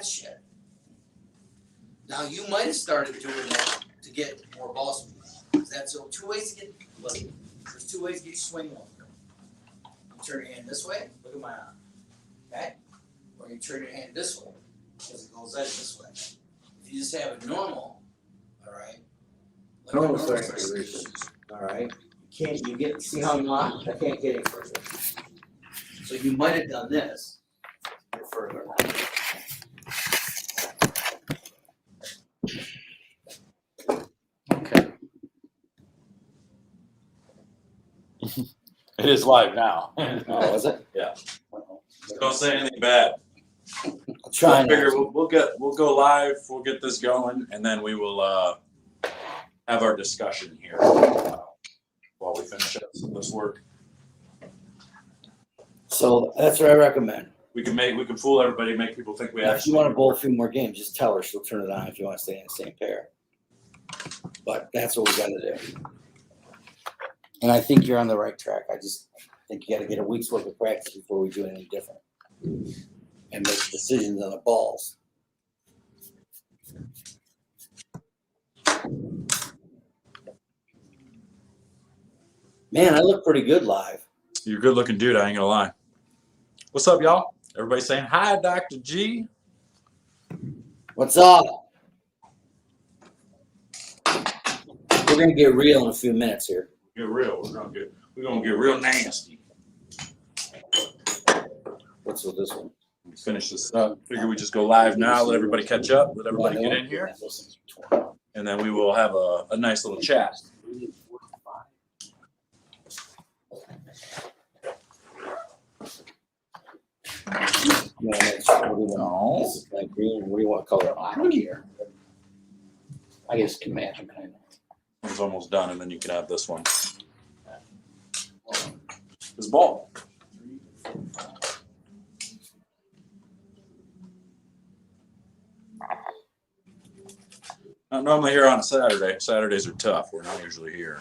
that shit. Now you might have started doing that to get more ball speed. That's so 2 ways to get. Look, there's 2 ways to get your swing over. You turn your hand this way. Look at my arm. Okay. Or you turn your hand this way because it goes out this way. If you just have it normal, all right. Like Normal circulation. All right. You get see how I'm locked? I can't get any further. So you might have done this further. Okay. It is live now. Oh, is it? Yeah. Don't say anything bad. I'll try. I figure we'll go live. We'll get this going, and then we will have our discussion here while we finish up this work. So that's what I recommend. We can fool everybody, make people think we If actually. you want to bowl a few more games, just tell her she'll turn it on if you want to stay in the same pair. But that's what we got to do. And I think you're on the right track. I just think you got to get a week's worth of practice before we do anything different and make decisions on the balls. Man, I look pretty good live. You're a good looking dude, I ain't gonna lie. What's up, y'all? Everybody saying hi, Dr. G. What's up? We're gonna get real in a few minutes here. Get real. We're gonna get real nasty. What's with this one? Finish this up. Figure we just go live now, let everybody catch up, let everybody get in here, and then we will have a nice little chat. No. This is like green. What do you want to color? I don't care. I guess it can match them kind of. One's almost done, and then you can have this one. This ball. Not normally here on a Saturday. Saturdays are tough. We're not usually here.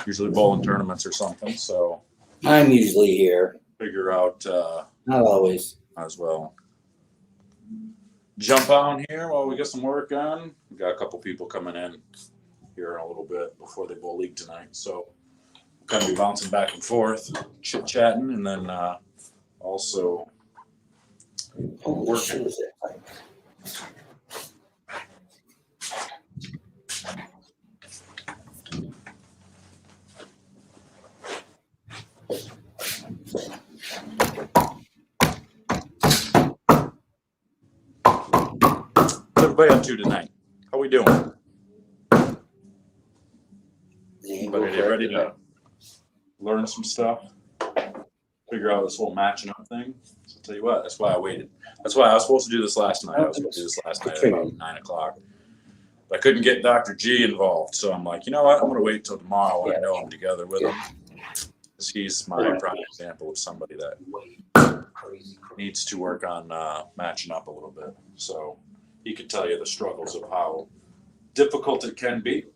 Usually bowling tournaments or something. So I'm usually here. figure out Not always. as well. Jump on here while we get some work on. We got a couple people coming in here in a little bit before they bowl league tonight. So we'll kind of be bouncing back and forth, chit-chatting, and then also Holy shit, is it? what's everybody up to tonight? How we doing? Everybody ready to learn some stuff? Figure out this whole matching up thing? So I'll tell you what, that's why I waited. That's why I was supposed to do this last night. I was supposed to do this last night at about 9 o'clock. But I couldn't get Dr. G involved. So I'm like, you know what? I'm going to wait till tomorrow when I know I'm together with him. Because he's my prime example of somebody that needs to work on matching up a little bit. So he could tell you the struggles of how difficult it can be.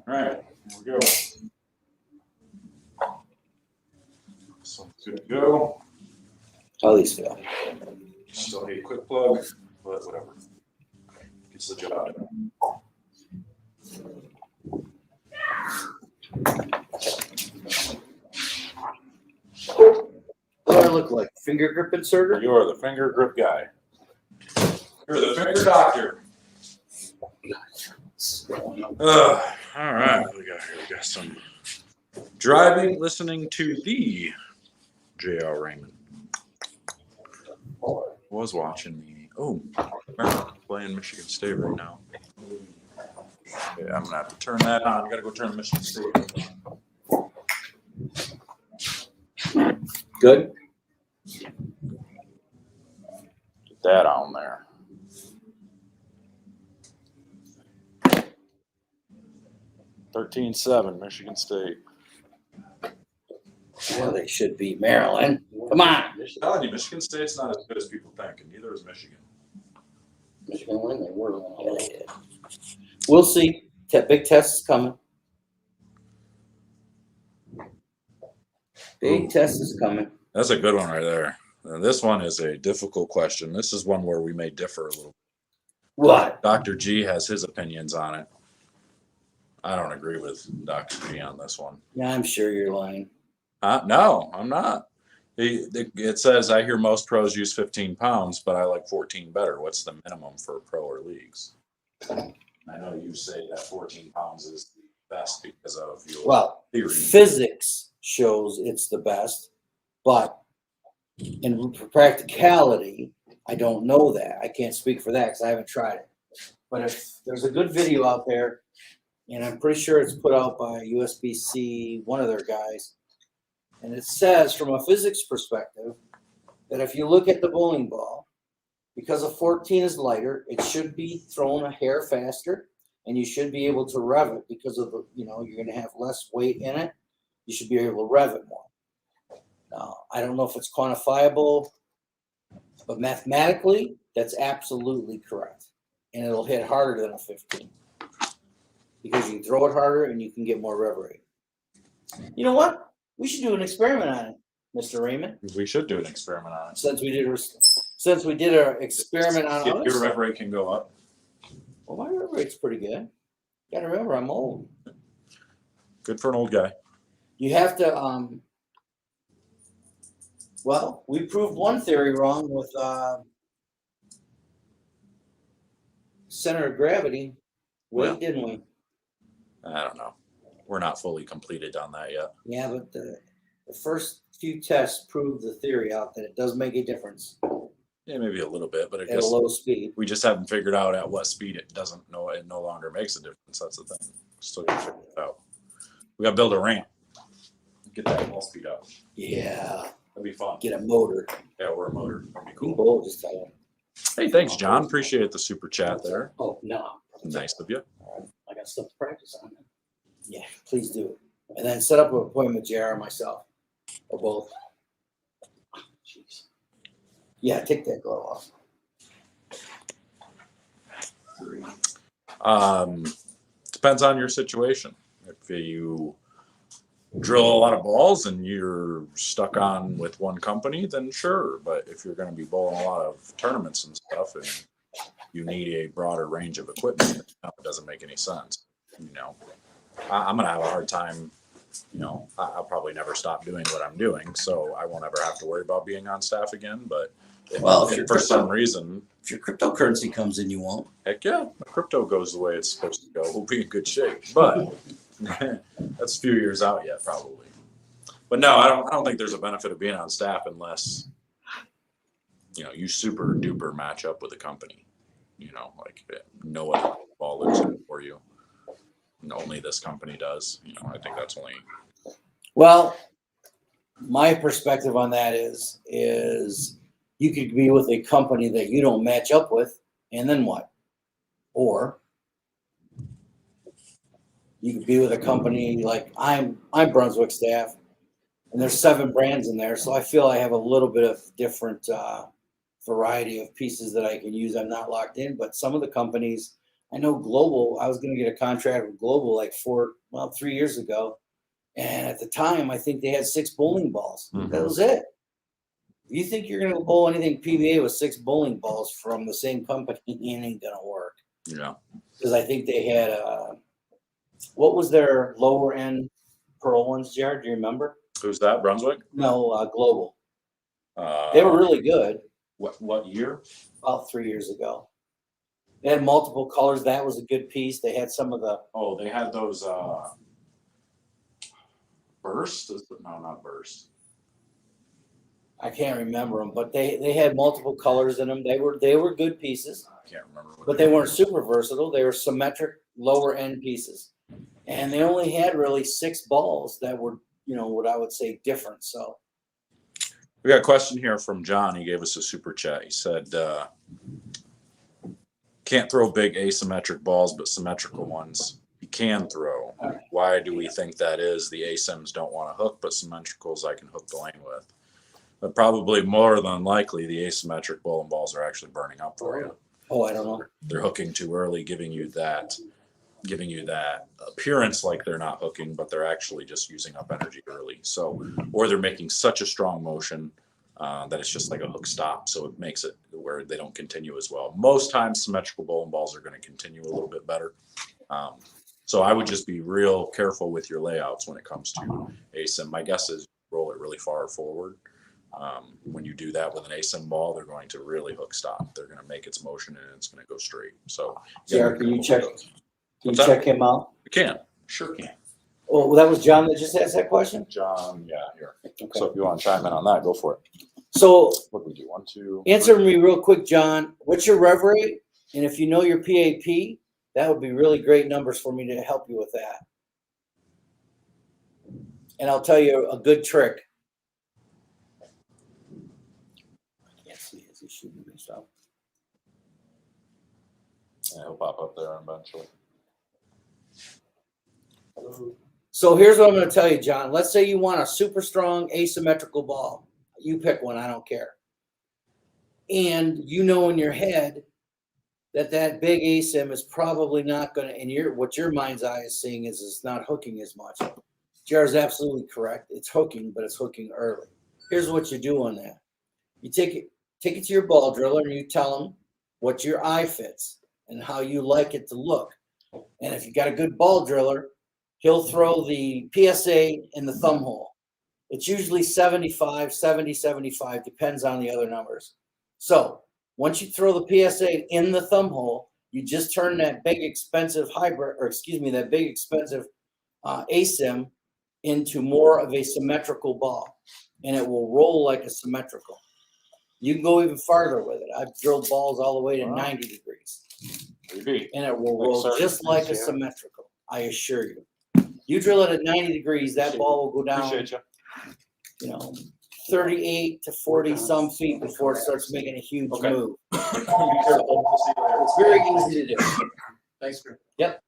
All right, here we go. So good to go. How these feel? Still need a quick plug, but whatever. Gets the job done. What do I look like? Finger grip inserter? You're the finger grip guy. You're the finger doctor. All right, we got some driving, listening to the J.R. Raymond. Was watching Maryland playing Michigan State right now. Yeah, I'm gonna have to turn that on. I gotta go turn the Michigan State on. Good. Get that on there. (13-7) Michigan State. Well, they should be Maryland. Come on. I'm telling you, Michigan State's not as good as people think, and neither is Michigan. Michigan win. They were. Yeah, they did. We'll see. Big test is coming. Big test is coming. That's a good one right there. And this one is a difficult question. This is one where we may differ a little. What? Dr. G has his opinions on it. I don't agree with Dr. G on this one. Yeah, I'm sure you're lying. No, I'm not. It says, I hear most pros use 15 pounds, but I like 14 better. What's the minimum for pro or leagues? I know you say that 14 pounds is the best because of your theory. Physics shows it's the best, but in practicality, I don't know that. I can't speak for that because I haven't tried it. But if there's a good video out there, and I'm pretty sure it's put out by USBC, one of their guys, and it says from a physics perspective that if you look at the bowling ball, because a 14 is lighter, it should be thrown a hair faster, and you should be able to rev it because of the, you're going to have less weight in it. You should be able to rev it more. Now, I don't know if it's quantifiable, but mathematically, that's absolutely correct. And it'll hit harder than a 15 because you can throw it harder and you can get more reverie. You know what? We should do an experiment on it, Mr. Raymond. We should do an experiment on it. Since we did our experiment on Your rev rate can go up. Well, my rev rate's pretty good. You gotta remember, I'm old. Good for an old guy. You have to, well, we proved one theory wrong with center of gravity. Well, Didn't we? I don't know. We're not fully completed on that yet. Yeah, but the first few tests proved the theory out that it does make a difference Yeah, maybe a little bit, but I at a guess low speed. we just haven't figured out at what speed it no longer makes a difference. That's the thing. Still gotta figure it out. We gotta build a ramp. Get that ball speed up. Yeah, That'd be fun. get a motor. Yeah, or a motor. That'd be Cool. cool. Just tell them. Hey, thanks, John. Appreciate the super chat there. Oh, no. Nice of you. I got stuff to practice on. Yeah, please do. And then set up an appointment with JR myself, or both. Jeez. Yeah, take that glove off. Depends on your situation. If you drill a lot of balls and you're stuck on with one company, then sure. But if you're going to be bowling a lot of tournaments and stuff, and you need a broader range of equipment, it doesn't make any sense. I'm going to have a hard time. I'll probably never stop doing what I'm doing, so I won't ever have to worry about being on staff again. But if for some reason, if your cryptocurrency comes in, you won't. heck yeah, the crypto goes the way it's supposed to go, we'll be in good shape. But that's a few years out yet, probably. But no, I don't think there's a benefit of being on staff unless you super duper match up with a company. Like no other ball looks good for you. And only this company does. I think that's only. Well, my perspective on that is you could be with a company that you don't match up with, and then what? Or you could be with a company like I'm Brunswick staff, and there's 7 brands in there, so I feel I have a little bit of different variety of pieces that I can use. I'm not locked in, but some of the companies, I know Global, I was going to get a contract with Global like 3 years ago. And at the time, I think they had 6 bowling balls. Mm-hmm. That was it. If you think you're going to bowl anything PBA with 6 bowling balls from the same company, it ain't going to work. Yeah. Because I think they had, what was their lower end Pearl ones, Jared? Do you remember? Who's that, Brunswick? No, Global. They were really good. What year? About 3 years ago. They had multiple colors. That was a good piece. They had some of the. Oh, they had those bird Burst? No, not Burst. I can't remember them, but they had multiple colors in them. They were good pieces, I can't remember. What but they weren't super versatile. They were symmetric lower end pieces, and they only had really 6 balls that were, what I would say different. So We got a question here from John. He gave us a super chat. He said, can't throw big asymmetric balls, but symmetrical ones he can throw. Why do we think that is? The asyms don't want to hook, but symmetricals I can hook the lane with. But probably more than likely, the asymmetric bowling balls are actually burning up for you. Oh, I don't know. They're hooking too early, giving you that appearance like they're not hooking, but they're actually just using up energy early. So, or they're making such a strong motion that it's just like a hook stop. So it makes it where they don't continue as well. Most times, symmetrical bowling balls are going to continue a little bit better. So I would just be real careful with your layouts when it comes to asim. My guess is roll it really far forward. When you do that with an asim ball, they're going to really hook stop. They're going to make its motion and it's going to go straight. So, Jared, can you check him out? You can, sure can. Oh, well, that was John that just asked that question. John, yeah, here. Okay. So if you want to chime in on that, go for it. So What do we do? 1, 2. answer me real quick, John. What's your reverie? And if you know your PAP, that would be really great numbers for me to help you with that. And I'll tell you a good trick. I can't see. Is he shooting me stuff? Yeah, he'll pop up there eventually. So here's what I'm going to tell you, John. Let's say you want a super strong asymmetrical ball. You pick one. I don't care. And you know in your head that big asim is probably not going to, and what your mind's eye is seeing is it's not hooking as much. Jared's absolutely correct. It's hooking, but it's hooking early. Here's what you do on that. You take it to your ball driller and you tell him what your eye fits and how you like it to look. And if you got a good ball driller, he'll throw the PSA in the thumb hole. It's usually 75, 70, 75, depends on the other numbers. So once you throw the PSA in the thumb hole, you just turn that big expensive asim into more of a symmetrical ball, and it will roll like a symmetrical. You can go even farther with it. I've drilled balls all the way to 90 degrees, Maybe. and it will roll just like a symmetrical. I assure you. You drill it at 90 degrees, that ball will go down, 38 to 40 some feet before it starts making a huge move. It's very easy to do. Thanks, Chris. Yep.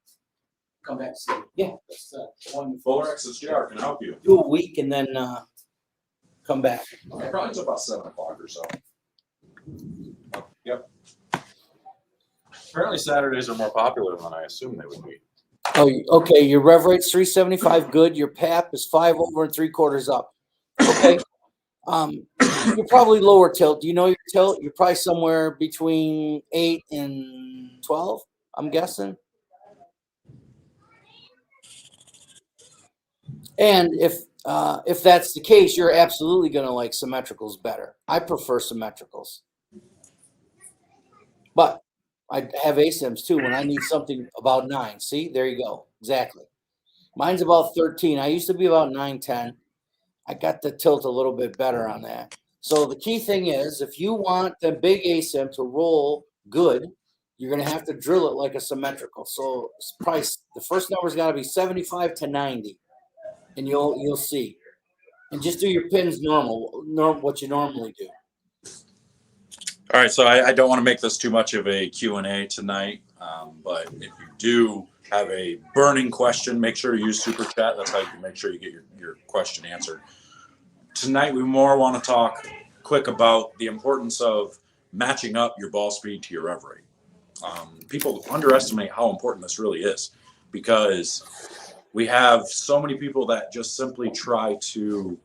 Come back to see you. Yeah. That's one. Fuller's JR can help you. Do a week and then come back. Okay, probably until about 7 o'clock or so. Yep. Apparently Saturdays are more popular than I assumed they would be. Oh, okay. Your rev rate's 375, good. Your PAP is 5 over and 3/4 up. Okay. You're probably lower tilt. Do you know your tilt? You're probably somewhere between 8 and 12, I'm guessing. And if that's the case, you're absolutely going to like symmetricals better. I prefer symmetricals. But I have ASIMs too when I need something about 9. See, there you go. Exactly. Mine's about 13. I used to be about 9, 10. I got the tilt a little bit better on that. So the key thing is, if you want the big ASIM to roll good, you're going to have to drill it like a symmetrical. So price, the first number's got to be 75 to 90, and you'll see. And just do your pins normal what you normally do. All right, so I don't want to make this too much of a Q&A tonight, but if you do have a burning question, make sure you use Super Chat. That's how you can make sure you get your question answered. Tonight, we more want to talk quick about the importance of matching up your ball speed to your reverie. People underestimate how important this really is because we have so many people that just simply try to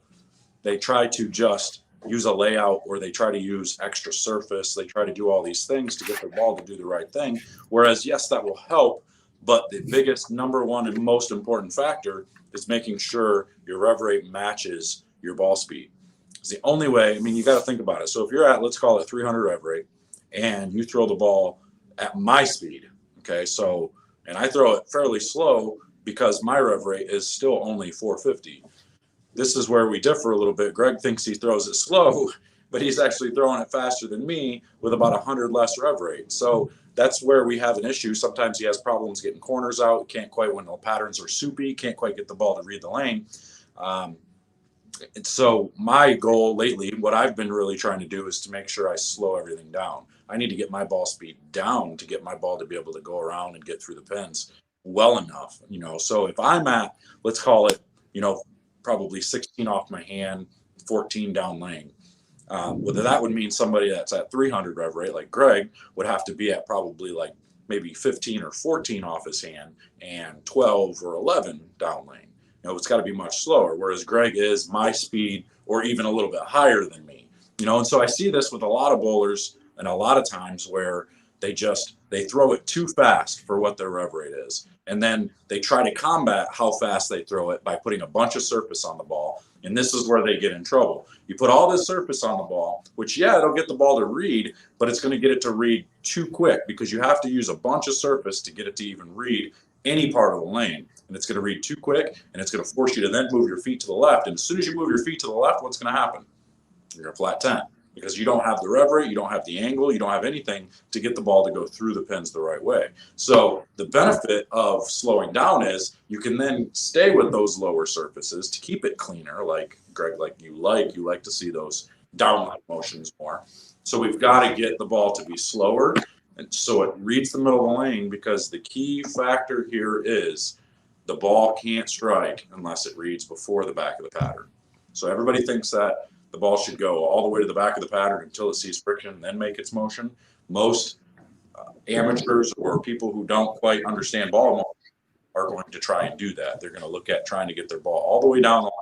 just use a layout, or they try to use extra surface. They try to do all these things to get their ball to do the right thing. Whereas, yes, that will help, but the biggest, number one, and most important factor is making sure your rev rate matches your ball speed. It's the only way. I mean, you got to think about it. So if you're at, let's call it 300 rev rate, and you throw the ball at my speed, okay? So, and I throw it fairly slow because my rev rate is still only 450. this is where we differ a little bit. Greg thinks he throws it slow, but he's actually throwing it faster than me with about 100 less rev rate. So that's where we have an issue. Sometimes he has problems getting corners out, can't quite, when the patterns are soupy, can't quite get the ball to read the lane. And so my goal lately, what I've been really trying to do is to make sure I slow everything down. I need to get my ball speed down to get my ball to be able to go around and get through the pins well enough, you know. So if I'm at, let's call it, you know, probably 16 off my hand, 14 down lane. Whether that would mean somebody that's at 300 rev rate, like Greg, would have to be at probably like maybe 15 or 14 off his hand and 12 or 11 down lane. You know, it's got to be much slower, whereas Greg is my speed or even a little bit higher than me. You know, and so I see this with a lot of bowlers and a lot of times where they throw it too fast for what their rev rate is. And then they try to combat how fast they throw it by putting a bunch of surface on the ball. And this is where they get in trouble. You put all this surface on the ball, which, yeah, it'll get the ball to read, but it's going to get it to read too quick because you have to use a bunch of surface to get it to even read any part of the lane. And it's going to read too quick, and it's going to force you to then move your feet to the left. And as soon as you move your feet to the left, what's going to happen? You're a flat 10 because you don't have the rev rate, you don't have the angle, you don't have anything to get the ball to go through the pins the right way. So the benefit of slowing down is you can then stay with those lower surfaces to keep it cleaner, like Greg, you like to see those downline motions more. So we've got to get the ball to be slower, and so it reads the middle of the lane, because the key factor here is the ball can't strike unless it reads before the back of the pattern. So everybody thinks that the ball should go all the way to the back of the pattern until it sees friction and then make its motion. Most amateurs or people who don't quite understand ball motion are going to try and do that. They're going to look at trying to get their ball all the way down the line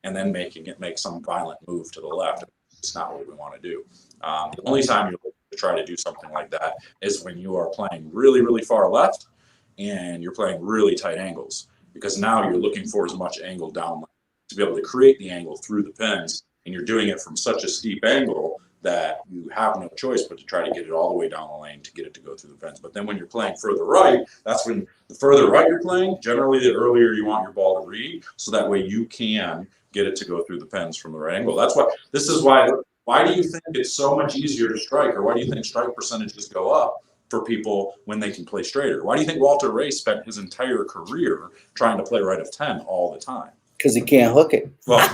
and then making it make some violent move to the left. It's not what we want to do. The only time you're to try to do something like that is when you are playing really, really far left and you're playing really tight angles, because now you're looking for as much angle down to be able to create the angle through the pins, and you're doing it from such a steep angle that you have no choice but to try to get it all the way down the lane to get it to go through the pins. But then when you're playing further right, that's when the further right you're playing, generally the earlier you want your ball to read, so that way you can get it to go through the pins from the right angle. That's why, this is why do you think it's so much easier to strike, or why do you think strike percentages go up for people when they can play straighter? Why do you think Walter Ray spent his entire career trying to play right of 10 all the time? Because he can't hook it. Well,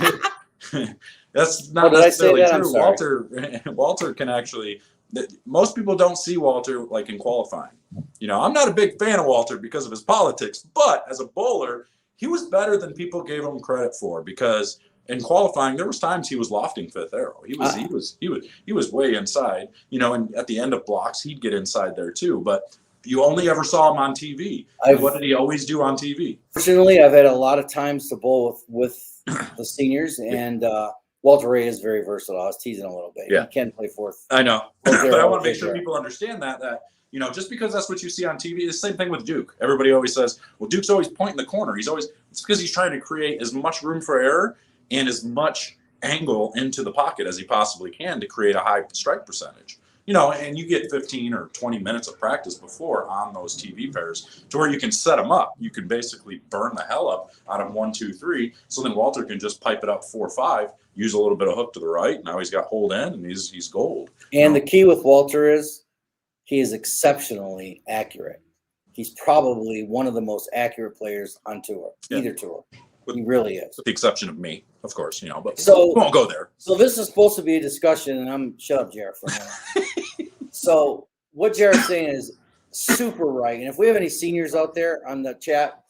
that's not necessarily true. Walter can actually, most people don't see Walter like in qualifying. You know, I'm not a big fan of Walter because of his politics, but as a bowler, he was better than people gave him credit for, because in qualifying, there was times he was lofting fifth arrow. He was way inside, you know, and at the end of blocks, he'd get inside there too. But you only ever saw him on TV. What did he always do on TV? Fortunately, I've had a lot of times to bowl with the seniors, and Walter Ray is very versatile. I was teasing a little bit. Yeah. He can play fourth. I know, but I want to make sure people understand that you know, just because that's what you see on TV, it's the same thing with Duke. Everybody always says, well, Duke's always pointing the corner. It's because he's trying to create as much room for error and as much angle into the pocket as he possibly can to create a high strike percentage. You know, and you get 15 or 20 minutes of practice before on those TV pairs to where you can set them up. You can basically burn the hell up out of 1, 2, 3. So then Walter can just pipe it up 4, 5, use a little bit of hook to the right. Now he's got hold in and he's gold. And the key with Walter is he is exceptionally accurate. He's probably one of the most accurate players on tour, either tour. He really is. With the exception of me, of course, you know, but so, we won't go there. So this is supposed to be a discussion, and shut up, Jared, for a minute. So what Jared's saying is super right. And if we have any seniors out there on the chat,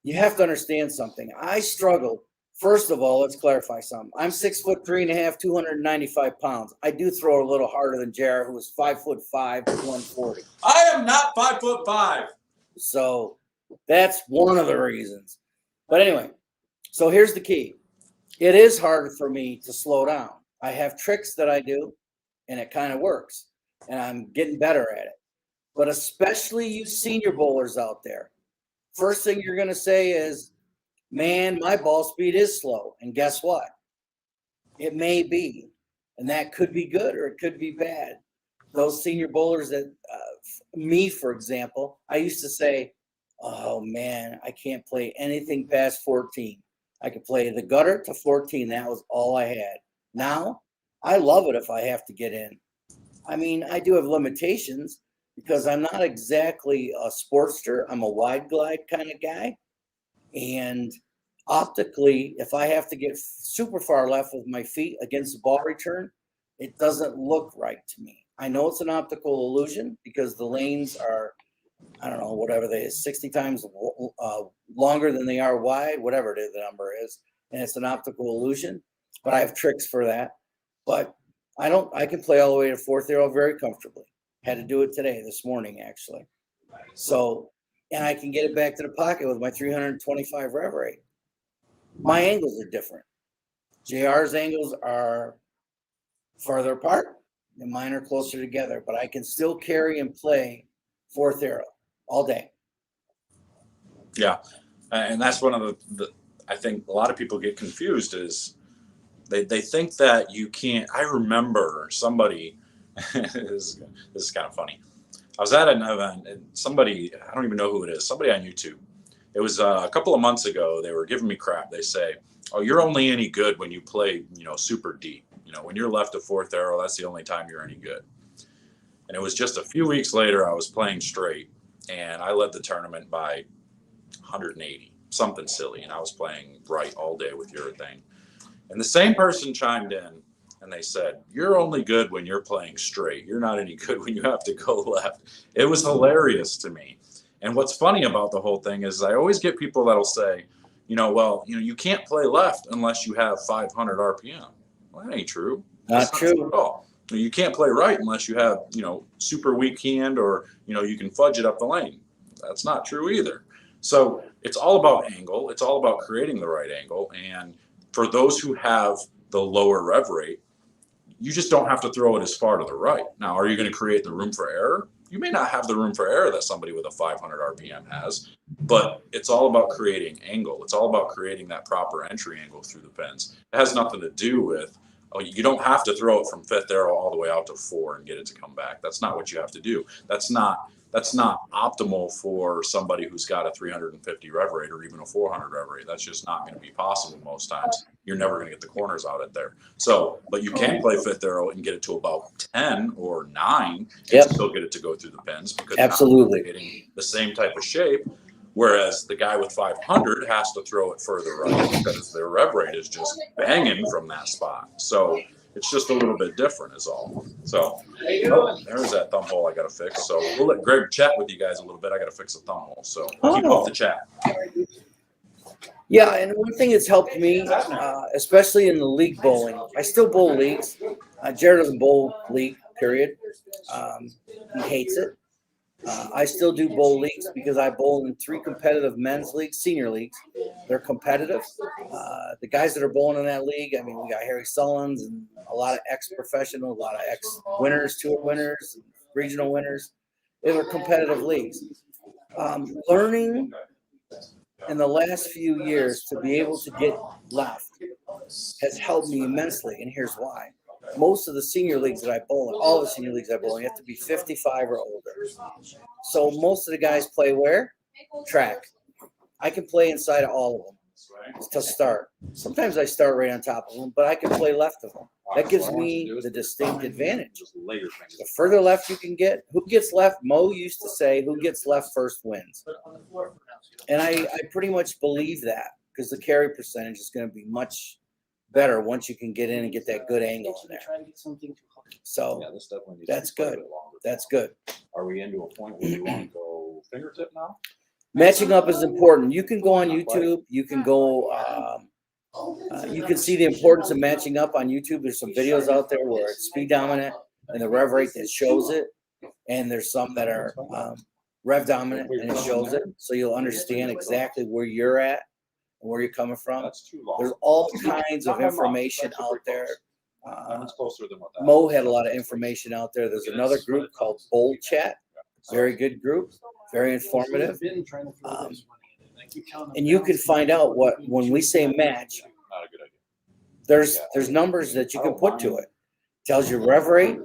you have to understand something. I struggled. First of all, let's clarify something. I'm 6'3.5", 295 pounds. I do throw a little harder than Jared, who is 5'5", 140. I am not 5'5". So that's one of the reasons. But anyway, so here's the key. It is hard for me to slow down. I have tricks that I do, and it kind of works, and I'm getting better at it. But especially you senior bowlers out there, first thing you're going to say is, man, my ball speed is slow. And guess what? It may be. And that could be good or it could be bad. Those senior bowlers that, me, for example, I used to say, oh, man, I can't play anything past 14. I could play the gutter to 14. That was all I had. Now, I love it if I have to get in. I mean, I do have limitations because I'm not exactly a sportster. I'm a wide glide kind of guy. And optically, if I have to get super far left with my feet against the ball return, it doesn't look right to me. I know it's an optical illusion because the lanes are, I don't know, whatever they is, 60 times longer than they are wide, whatever it is, the number is, and it's an optical illusion. But I have tricks for that. But I can play all the way to fourth arrow very comfortably. Had to do it today, this morning, actually. So, and I can get it back to the pocket with my 325 rev rate. My angles are different. JR's angles are farther apart, and mine are closer together, but I can still carry and play fourth arrow all day. Yeah, and that's one of the I think a lot of people get confused is they think that you can't. I remember somebody, this is kind of funny. I was at an event and somebody, I don't even know who it is, somebody on YouTube. It was a couple of months ago. They were giving me crap. They say, "Oh, you're only any good when you play, super deep. When you're left of fourth arrow, that's the only time you're any good." And it was just a few weeks later, I was playing straight, and I led the tournament by 180, something silly, and I was playing right all day with urethane. And the same person chimed in, and they said, "You're only good when you're playing straight. You're not any good when you have to go left." It was hilarious to me. And what's funny about the whole thing is I always get people that'll say, you can't play left unless you have 500 RPM. Well, that ain't true. Not true at all. You can't play right unless you have, super weak hand or, you can fudge it up the lane. That's not true either. So it's all about angle. It's all about creating the right angle. And for those who have the lower rev rate, you just don't have to throw it as far to the right. Now, are you going to create the room for error? You may not have the room for error that somebody with a 500 RPM has, but it's all about creating angle. It's all about creating that proper entry angle through the pins. It has nothing to do with, you don't have to throw it from fifth arrow all the way out to 4 and get it to come back. That's not what you have to do. That's not optimal for somebody who's got a 350 rev rate or even a 400 rev rate. That's just not going to be possible most times. You're never going to get the corners out at there. So, but you can play fifth arrow and get it to about 10 or 9 and still get it to go through the pins because absolutely you're getting the same type of shape. Whereas the guy with 500 has to throw it further right because their rev rate is just banging from that spot. So it's just a little bit different is all. So there's that thumb hole I got to fix. So we'll let Greg chat with you guys a little bit. I got to fix the thumb hole. So keep up the chat. Yeah, and one thing that's helped me, especially in the league bowling, I still bowl leagues. Jared doesn't bowl league, period. He hates it. I still do bowl leagues because I bowl in 3 competitive men's leagues, senior leagues. They're competitive. The guys that are bowling in that league, I mean, we got Harry Sullins and a lot of ex-professionals, a lot of ex-winners, tour winners, regional winners. They were competitive leagues. Learning in the last few years to be able to get left has helped me immensely, and here's why. Most of the senior leagues that I bowl in, all the senior leagues I bowl in, you have to be 55 or older. So most of the guys play where? Track. I can play inside of all of them to start. Sometimes I start right on top of them, but I can play left of them. That gives me the distinct advantage. The further left you can get, who gets left? Mo used to say, who gets left first wins. And I pretty much believe that because the carry percentage is going to be much better once you can get in and get that good angle in there. So that's good. That's good. Are we into a point where we want to go fingertip now? Matching up is important. You can go on YouTube. You can go. You can see the importance of matching up on YouTube. There's some videos out there where it's speed dominant and the rev rate that shows it, and there's some that are rev dominant and it shows it, so you'll understand exactly where you're at and where you're coming from. There's all kinds of information out there. Mo had a lot of information out there. There's another group called Bold Chat. Very good group, very informative. And you can find out when we say match, there's numbers that you can put to it. Tells you rev rate.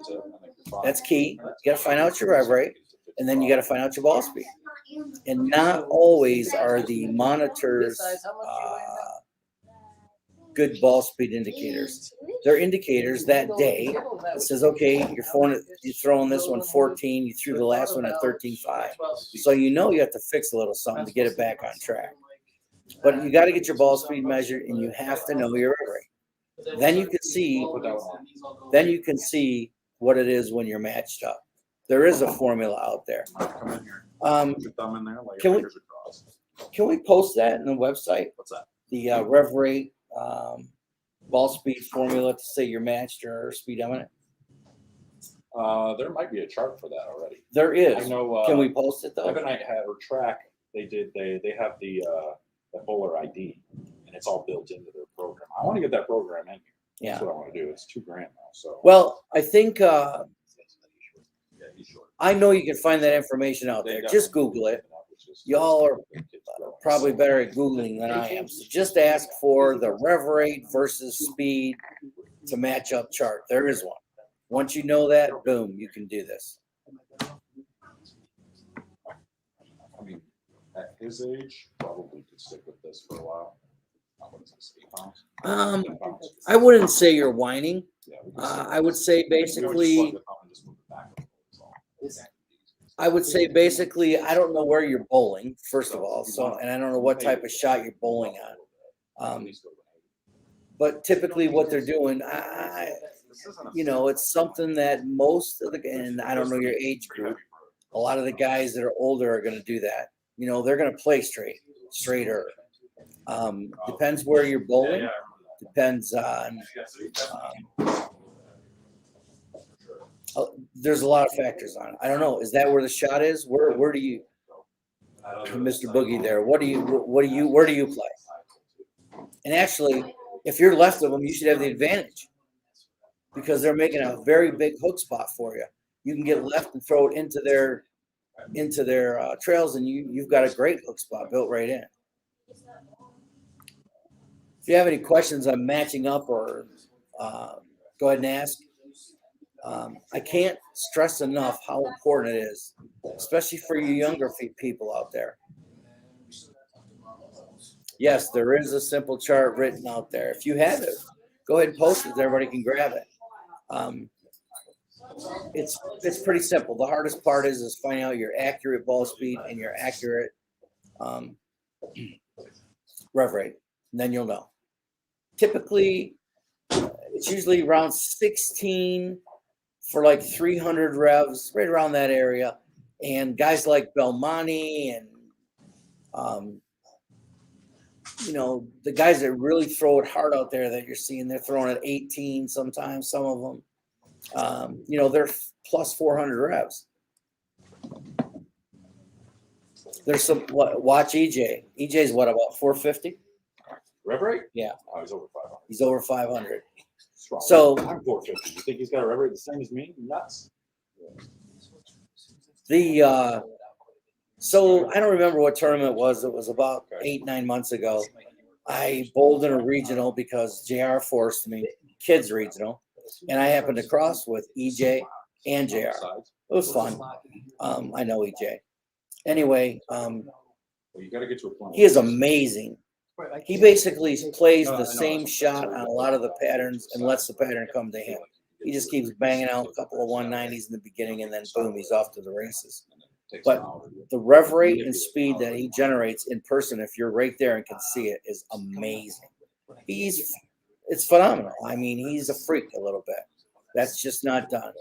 That's key. You got to find out your rev rate, and then you got to find out your ball speed. And not always are the monitors good ball speed indicators. They're indicators that day. It says, okay, you're throwing this one 14, you threw the last one at 13.5. So you have to fix a little something to get it back on track. But you got to get your ball speed measured, and you have to know your reverie. Then you can see what it is when you're matched up. There is a formula out there. Come in here. Put your thumb in there, like Can your we- fingers across. Can we post that in the website? What's that? The Reverie ball speed formula to say you're matched or speed eminent? There might be a chart for that already. There is. I know. Can we post it though? Evan had or track. They have the bowler ID, and it's all built into their program. I want to get that program in here. Yeah. That's what I want to do. It's $2,000 now. So. Well, I think Yeah, he's short. I know you can find that information out there. Just Google it. Y'all are probably better at Googling than I am. So just ask for the reverie versus speed to match up chart. There is one. Once you know that, boom, you can do this. I mean, at his age, probably could stick with this for a while. What is this, 8 pounds? 10 pounds? I wouldn't say you're whining. Yeah, we can stick I would say with it. We would just basically, plug the thumb and just move it back a little, that's all. I don't know where you're bowling, first of all. So, and I don't know what type of shot you're bowling on. But typically what they're doing, it's something that most of and I don't know your age group, a lot of the guys that are older are going to do that. They're going to play straighter. Depends where you're bowling. Depends on, there's a lot of factors on it. I don't know. Is that where the shot is? Where do you, Mr. Boogie there, where do you play? And actually, if you're left of them, you should have the advantage because they're making a very big hook spot for you. You can get left and throw it into their trails, and you've got a great hook spot built right in. If you have any questions on matching up, or go ahead and ask. I can't stress enough how important it is, especially for you younger people out there. Yes, there is a simple chart written out there. If you have it, go ahead and post it so everybody can grab it. It's pretty simple. The hardest part is finding out your accurate ball speed and your accurate rev rate, and then you'll know. Typically, it's usually around 16 for like 300 revs, right around that area. And guys like Belmonte and the guys that really throw it hard out there that you're seeing, they're throwing at 18 sometimes, some of them. They're plus 400 revs. There's some, watch EJ. EJ's what, about 450? Rev rate? Yeah. Oh, he's over 500. He's over 500. Strong. So I'm 450. You think he's got a rev rate the same as me? Nuts. So I don't remember what tournament it was. It was about 8-9 months ago. I bowled in a regional because JR forced me, kids regional, and I happened to cross with EJ and JR. It was fun. I know EJ. Anyway, Well, you got to get to a point. he is amazing. He basically plays the same shot on a lot of the patterns and lets the pattern come to him. He just keeps banging out a couple of 190s in the beginning, and then boom, he's off to the races. But the rev rate and speed that he generates in person, if you're right there and can see it, is amazing. It's phenomenal. I mean, he's a freak a little bit. That's just not done.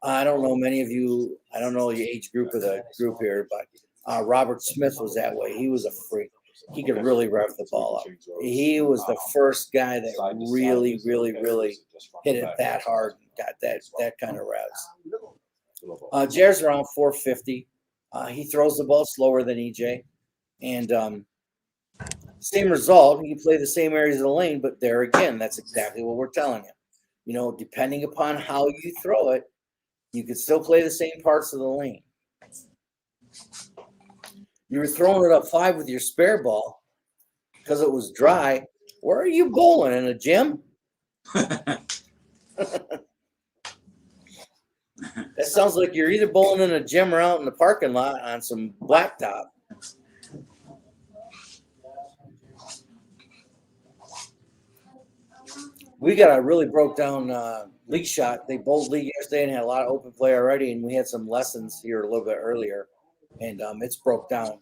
I don't know many of you. I don't know the age group of the group here, but Robert Smith was that way. He was a freak. He could really rev the ball up. He was the first guy that really, really, really hit it that hard and got that kind of revs. JR's around 450. He throws the ball slower than EJ. And same result. He can play the same areas of the lane, but there again, that's exactly what we're telling you. Depending upon how you throw it, you could still play the same parts of the lane. You were throwing it up 5 with your spare ball because it was dry. Where are you bowling? In a gym? That sounds like you're either bowling in a gym or out in the parking lot on some blacktop. we got a really broke down league shot. They bowled league yesterday and had a lot of open play already, and we had some lessons here a little bit earlier, and it's broke down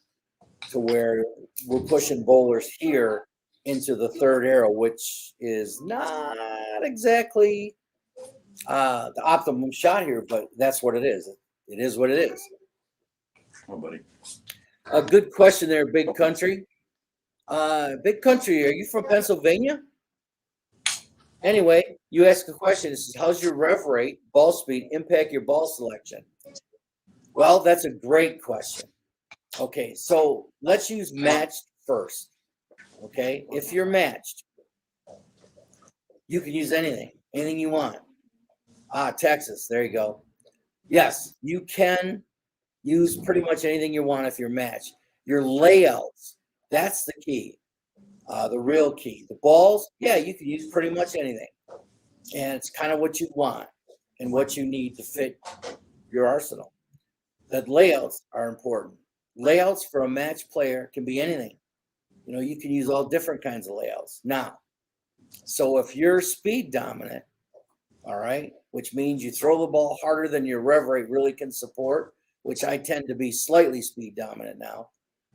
to where we're pushing bowlers here into the third arrow, which is not exactly the optimum shot here, but that's what it is. It is what it is. Oh, buddy. A good question there, Big Country. Big Country, are you from Pennsylvania? Anyway, you ask a question. It says, how's your rev rate, ball speed, impact your ball selection? Well, that's a great question. Okay, so let's use matched first. Okay, if you're matched, you can use anything you want. Texas, there you go. Yes, you can use pretty much anything you want if you're matched. Your layouts, that's the key, the real key. The balls, yeah, you can use pretty much anything. And it's kind of what you want and what you need to fit your arsenal. The layouts are important. Layouts for a match player can be anything. You know, you can use all different kinds of layouts. Now, so if you're speed dominant, all right, which means you throw the ball harder than your rev rate really can support, which I tend to be slightly speed dominant now,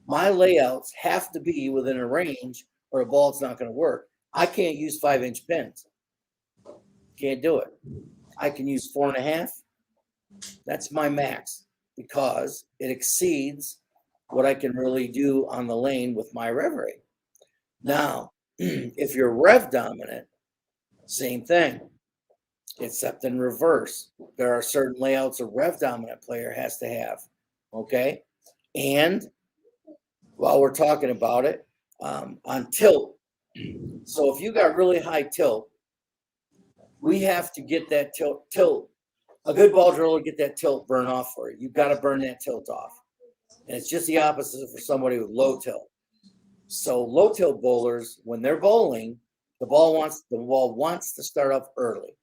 my layouts have to be within a range or the ball's not going to work. I can't use 5-inch pins. Can't do it. I can use 4.5. That's my max because it exceeds what I can really do on the lane with my rev rate. Now, if you're rev dominant, same thing, except in reverse. There are certain layouts a rev dominant player has to have. Okay. And while we're talking about it, on tilt. So if you got really high tilt, we have to get that tilt. A good ball driller will get that tilt burn off for you. You've got to burn that tilt off. And it's just the opposite for somebody with low tilt. So low tilt bowlers, when they're bowling, the ball wants to start up early.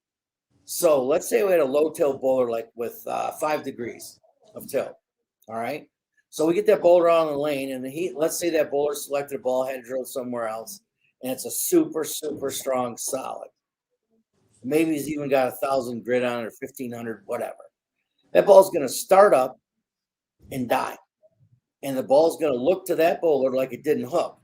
So let's say we had a low tilt bowler like with 5 degrees of tilt. All right. So we get that bowler out on the lane, and let's say that bowler selected a ball, had drilled somewhere else, and it's a super, super strong solid. Maybe he's even got 1,000 grit on it or 1,500, whatever. That ball's going to start up and die. And the ball's going to look to that bowler like it didn't hook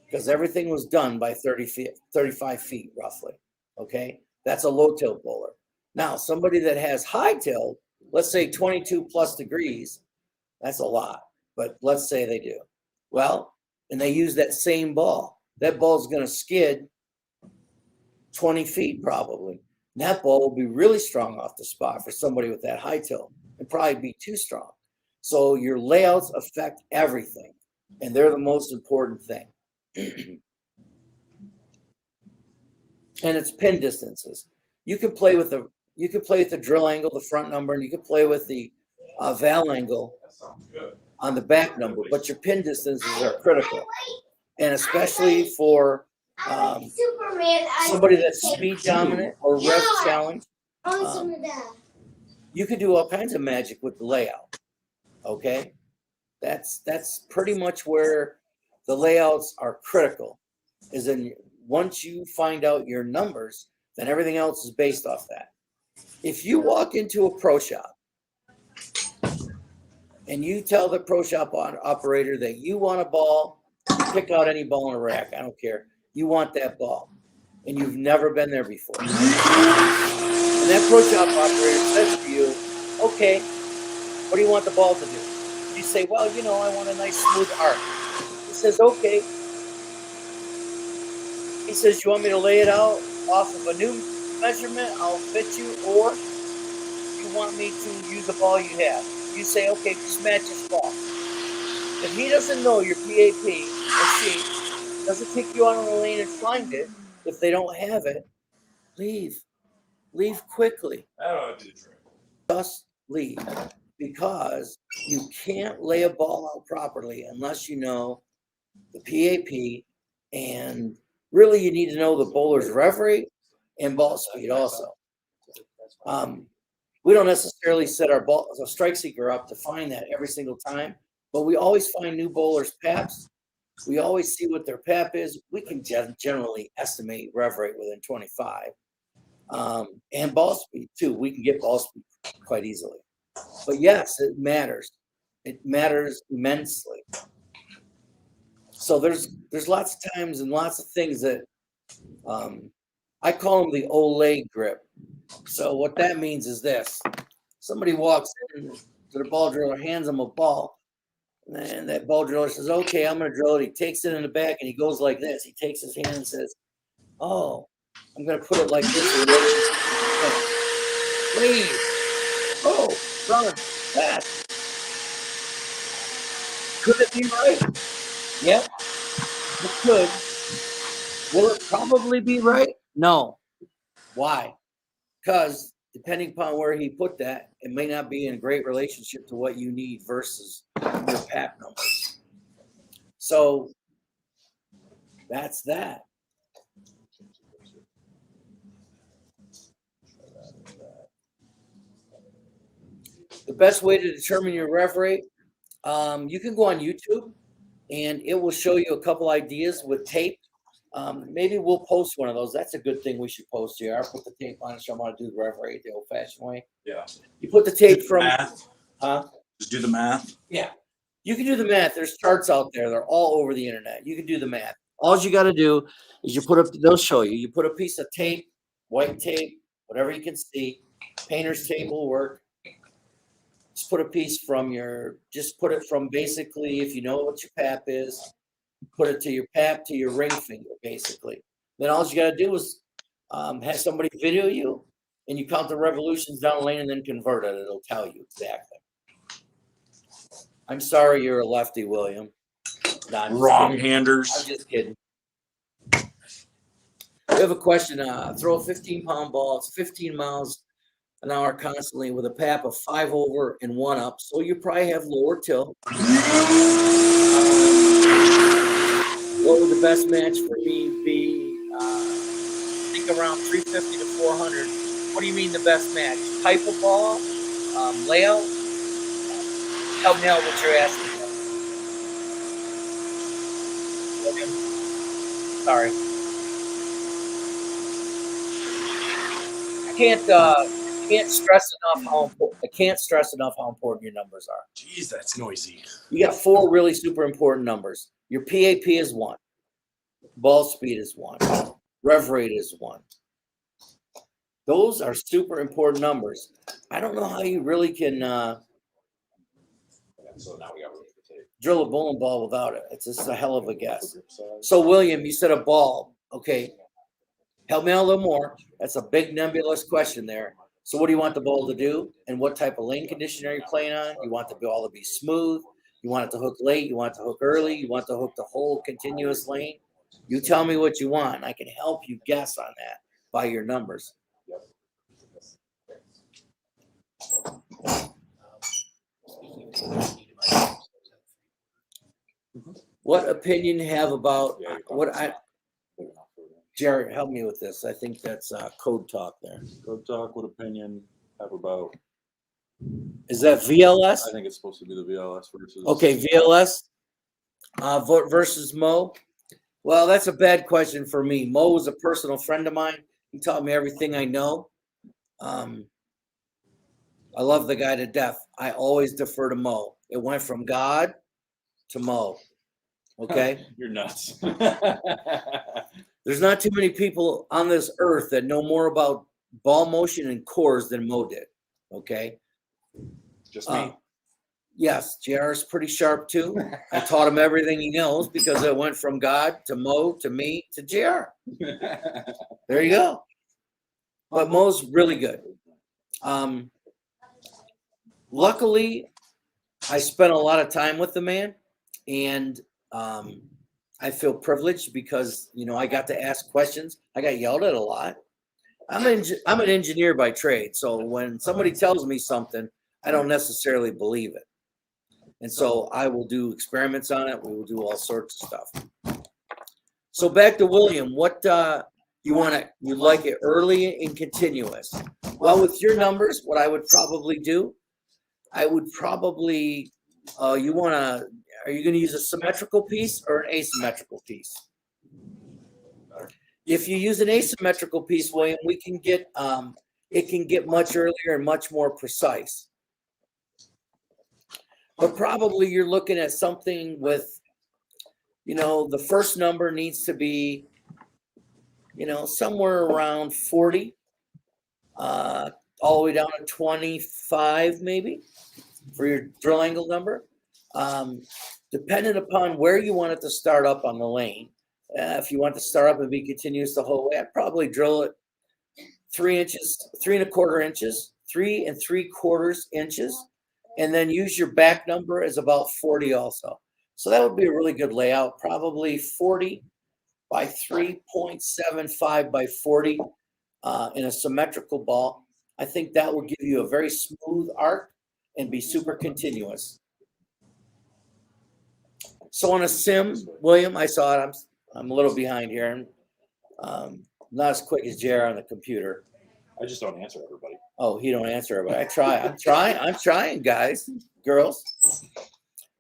because everything was done by 35 feet roughly. Okay. That's a low tilt bowler. Now, somebody that has high tilt, let's say 22 plus degrees, that's a lot, but let's say they do. Well, and they use that same ball. That ball's going to skid 20 feet probably. And that ball will be really strong off the spot for somebody with that high tilt and probably be too strong. So your layouts affect everything, and they're the most important thing. And it's pin distances. You can play with the drill angle, the front number, and you can play with the val angle on the back number, but your pin distances are critical. And especially for somebody that's speed dominant or rev challenge, you could do all kinds of magic with the layout. Okay, that's pretty much where the layouts are critical. Is in once you find out your numbers, then everything else is based off that. If you walk into a pro shop and you tell the pro shop operator that you want a ball, pick out any ball in a rack, I don't care. You want that ball, and you've never been there before. And that pro shop operator says to you, okay, what do you want the ball to do? You say, well, I want a nice smooth arc. He says, okay. He says, you want me to lay it out off of a new measurement? I'll fit you, or you want me to use the ball you have? You say, okay, just match this ball. If he doesn't know your PAP or sheet, doesn't take you out on the lane and find it, if they don't have it, leave. Leave quickly. Just leave. Because you can't lay a ball out properly unless you know the PAP, and really you need to know the bowler's rev rate and ball speed also. We don't necessarily set our strike seeker up to find that every single time, but we always find new bowlers' paps. We always see what their pap is. We can generally estimate rev rate within 25. and ball speed too. We can get ball speed quite easily. But yes, it matters. It matters immensely. So there's lots of times and lots of things that I call them the Olay grip. So what that means is this: somebody walks in to the ball driller, hands them a ball, and that ball driller says, "Okay, I'm going to drill it." He takes it in the back and he goes like this. He takes his hand and says, "Oh, I'm going to put it like this." Please, oh, run fast. Could it be right? Yep, it could. Will it probably be right? No. Why? Because depending upon where he put that, it may not be in a great relationship to what you need versus your PAP numbers. So that's that. The best way to determine your rev rate, you can go on YouTube and it will show you a couple ideas with tape. Maybe we'll post one of those. That's a good thing we should post here. I'll put the tape on and show them how to do the rev rate the old-fashioned way. Yeah. You put the tape from math. Huh? Just do the math. Yeah. You can do the math. There's charts out there. They're all over the internet. You can do the math. All you got to do is you put up, they'll show you. You put a piece of tape, white tape, whatever you can see. Painter's tape will work. Just put a piece from just put it from basically, if you know what your PAP is, put it to your PAP to your ring finger, basically. Then all you got to do is have somebody video you, and you count the revolutions down the lane and then convert it. It'll tell you exactly. I'm sorry you're a lefty, William. No, I'm Wrong-handers. I'm just kidding. We have a question. Throw a 15-pound ball. It's 15 miles an hour constantly with a PAP of 5 over and 1 up. So you probably have lower tilt. What would the best match for me be? I think around 350 to 400. What do you mean the best match? Type of ball? Layout? Help me out what you're asking. Sorry. I can't stress enough how important your numbers are. Jeez, that's noisy. You got 4 really super important numbers. Your PAP is 1. Ball speed is 1. Rev rate is 1. Those are super important numbers. I don't know how you really can So now we got room for tape. drill a bowling ball without it. It's just a hell of a guess. So, William, you said a ball. Okay. Help me out a little more. That's a big nebulous question there. So what do you want the ball to do? And what type of lane condition are you playing on? You want the ball to be smooth. You want it to hook late. You want it to hook early. You want to hook the whole continuous lane. You tell me what you want. I can help you guess on that by your numbers. What opinion you have about Jared, help me with this. I think that's code talk there. Code talk. What opinion have about? Is that VLS? I think it's supposed to be the VLS versus. Okay, VLS versus Mo. Well, that's a bad question for me. Mo was a personal friend of mine. He taught me everything I know. I love the guy to death. I always defer to Mo. It went from God to Mo. Okay? You're nuts. There's not too many people on this earth that know more about ball motion and cores than Mo did. Okay? Just me. Yes, JR is pretty sharp too. I taught him everything he knows because it went from God to Mo to me to JR. There you go. But Mo's really good. Luckily, I spent a lot of time with the man, and I feel privileged because I got to ask questions. I got yelled at a lot. I'm an engineer by trade, so when somebody tells me something, I don't necessarily believe it. And so I will do experiments on it. We will do all sorts of stuff. So back to William, what you like it early and continuous? Well, with your numbers, what I would probably do, are you going to use a symmetrical piece or an asymmetrical piece? If you use an asymmetrical piece, William, we can get it can get much earlier and much more precise. But probably you're looking at something with, the first number needs to be, somewhere around 40, all the way down to 25, maybe, for your drill angle number. Depending upon where you want it to start up on the lane. If you want to start up and be continuous the whole way, I'd probably drill it 3 inches, 3 1/4 inches, 3 3/4 inches, and then use your back number as about 40 also. So that would be a really good layout, probably 40 by 3.75 by 40 in a symmetrical ball. I think that will give you a very smooth arc and be super continuous. So on a sim, William, I saw it. I'm a little behind here. Not as quick as JR on the computer. I just don't answer everybody. Oh, he don't answer everybody. I'm trying, guys, girls.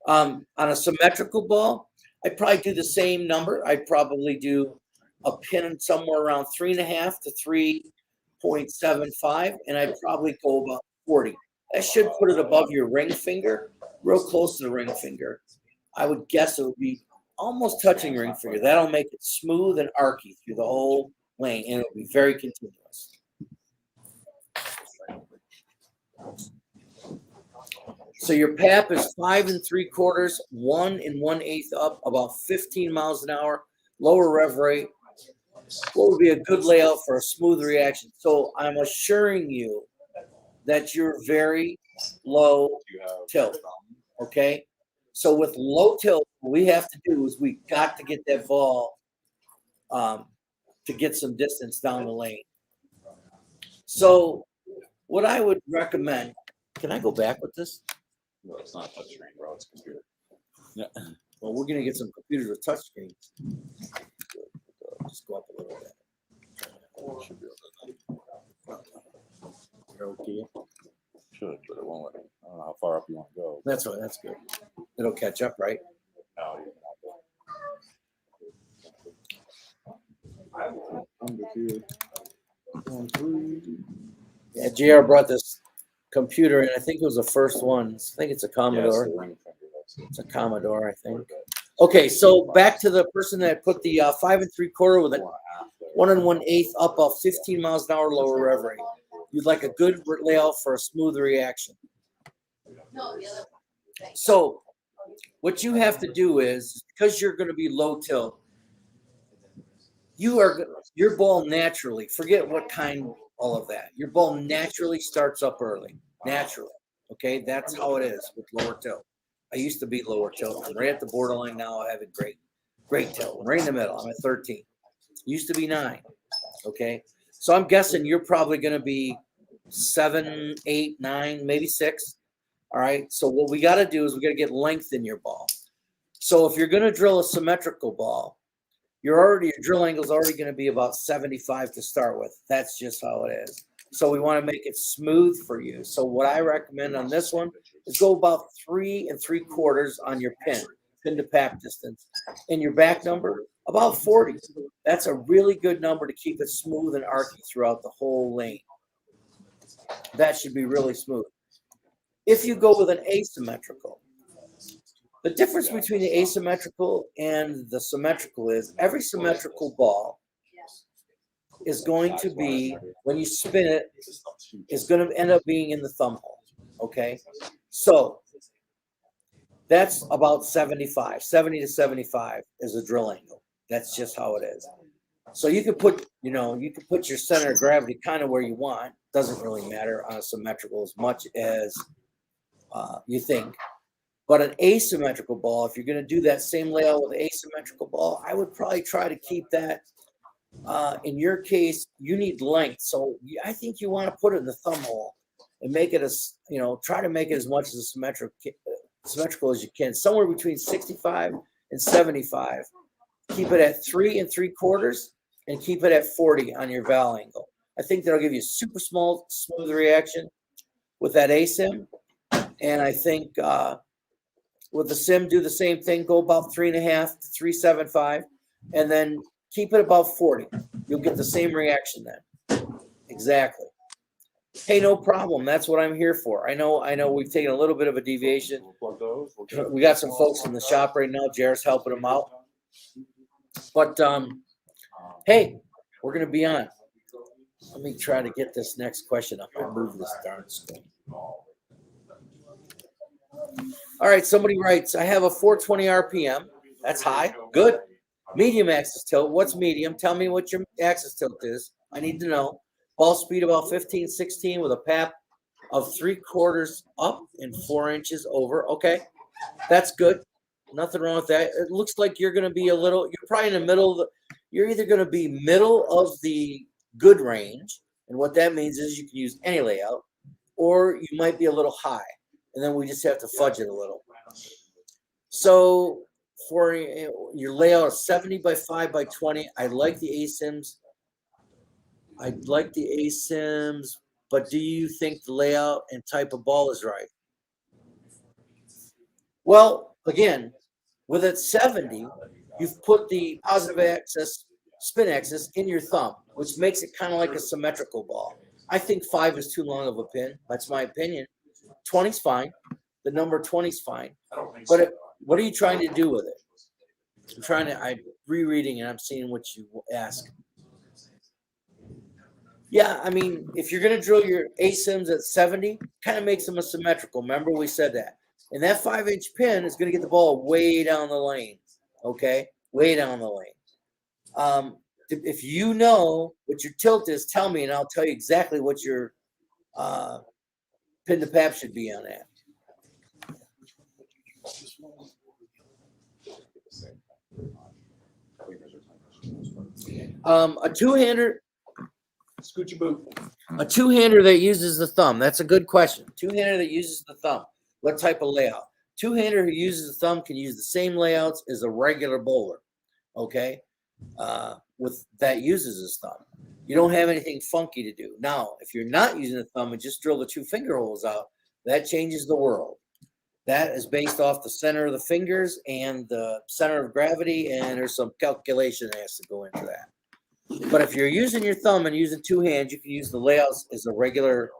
On a symmetrical ball, I'd probably do the same number. I'd probably do a pin somewhere around 3.5 to 3.75, and I'd probably go about 40. That should put it above your ring finger, real close to the ring finger. I would guess it would be almost touching ring finger. That'll make it smooth and archy through the whole lane, and it'll be very continuous. So your PAP is 5 3/4, 1 1/8 up, about 15 miles an hour, lower rev rate. What would be a good layout for a smooth reaction? So I'm assuring you that you're very low tilt, okay? So with low tilt, what we have to do is we got to get that ball to get some distance down the lane. So what I would recommend, can I go back with this? No, it's not touchscreen, bro. It's computer. Yeah. Well, we're gonna get some computers with touch screens. Just go up a little bit. Should be You're okay. Should, but it won't let me. I don't know how far up you want to go. That's right. That's good. It'll catch up, right? No, you Yeah, JR brought this computer in. I think it was the first one. I think it's a Commodore. It's a Commodore, I think. Okay, so back to the person that put the 5 3/4 with a 1 1/8 up off 15 miles an hour lower rev rate. You'd like a good layout for a smooth reaction. So what you have to do is, because you're going to be low tilt, your ball naturally, forget what kind, all of that. Your ball naturally starts up early, naturally. Okay, that's how it is with lower tilt. I used to be lower tilt. I'm right at the borderline now. I have a great tilt. I'm right in the middle. I'm at 13. Used to be 9. Okay, so I'm guessing you're probably going to be 7, 8, 9, maybe 6. All right. So what we got to do is we got to get length in your ball. So if you're going to drill a symmetrical ball, your drill angle is already going to be about 75 to start with. That's just how it is. So we want to make it smooth for you. So what I recommend on this one is go about 3 3/4 on your pin to PAP distance, and your back number about 40. That's a really good number to keep it smooth and archy throughout the whole lane. That should be really smooth. If you go with an asymmetrical, the difference between the asymmetrical and the symmetrical is every symmetrical ball is going to be, when you spin it, is going to end up being in the thumb hole. Okay, so that's about 70 to 75 is a drill angle. That's just how it is. So you can put, your center of gravity kind of where you want. Doesn't really matter on a symmetrical as much as you think. But an asymmetrical ball, if you're going to do that same layout with an asymmetrical ball, I would probably try to keep that. In your case, you need length. So I think you want to put it in the thumb hole and make it try to make it as much as symmetrical as you can. Somewhere between 65 and 75. Keep it at 3 3/4 and keep it at 40 on your valve angle. I think that'll give you a super smooth reaction with that asim. And I think with the sim, do the same thing. Go about 3.5 to 3.75, and then keep it about 40. You'll get the same reaction then. Exactly. Hey, no problem. That's what I'm here for. I know we've taken a little bit of a deviation. We'll plug those. We got some folks in the shop right now. Jared's helping them out. But hey, we're gonna be on. Let me try to get this next question up. I move this darn screen. All right, somebody writes, I have a 420 RPM. That's high. Good. Medium axis tilt. What's medium? Tell me what your axis tilt is. I need to know. Ball speed about 15, 16 with a pap of 3/4 up and 4 inches over. Okay, that's good. Nothing wrong with that. It looks like you're going to be you're probably in the middle of you're either going to be middle of the good range. And what that means is you can use any layout, or you might be a little high. And then we just have to fudge it a little. So for your layout of 70 by 5 by 20, I like the ASIMs. But do you think the layout and type of ball is right? Well, again, with a 70, you've put the positive axis, spin axis in your thumb, which makes it kind of like a symmetrical ball. I think 5 is too long of a pin. That's my opinion. 20's fine. The number 20's fine. But what are you trying to do with it? I'm rereading and I'm seeing what you ask. Yeah, I mean, if you're going to drill your ASIMs at 70, kind of makes them a symmetrical. Remember, we said that. And that 5-inch pin is going to get the ball way down the lane. Okay? Way down the lane. If you know what your tilt is, tell me, and I'll tell you exactly what your pin to pap should be on that. A two-hander. Scoot your boot. A two-hander that uses the thumb. That's a good question. Two-hander that uses the thumb. What type of layout? Two-hander who uses the thumb can use the same layouts as a regular bowler. Okay? With that uses his thumb. You don't have anything funky to do. Now, if you're not using the thumb and just drill the 2 finger holes out, that changes the world. That is based off the center of the fingers and the center of gravity, and there's some calculation that has to go into that. But if you're using your thumb and using 2 hands, you can use the layouts as a regular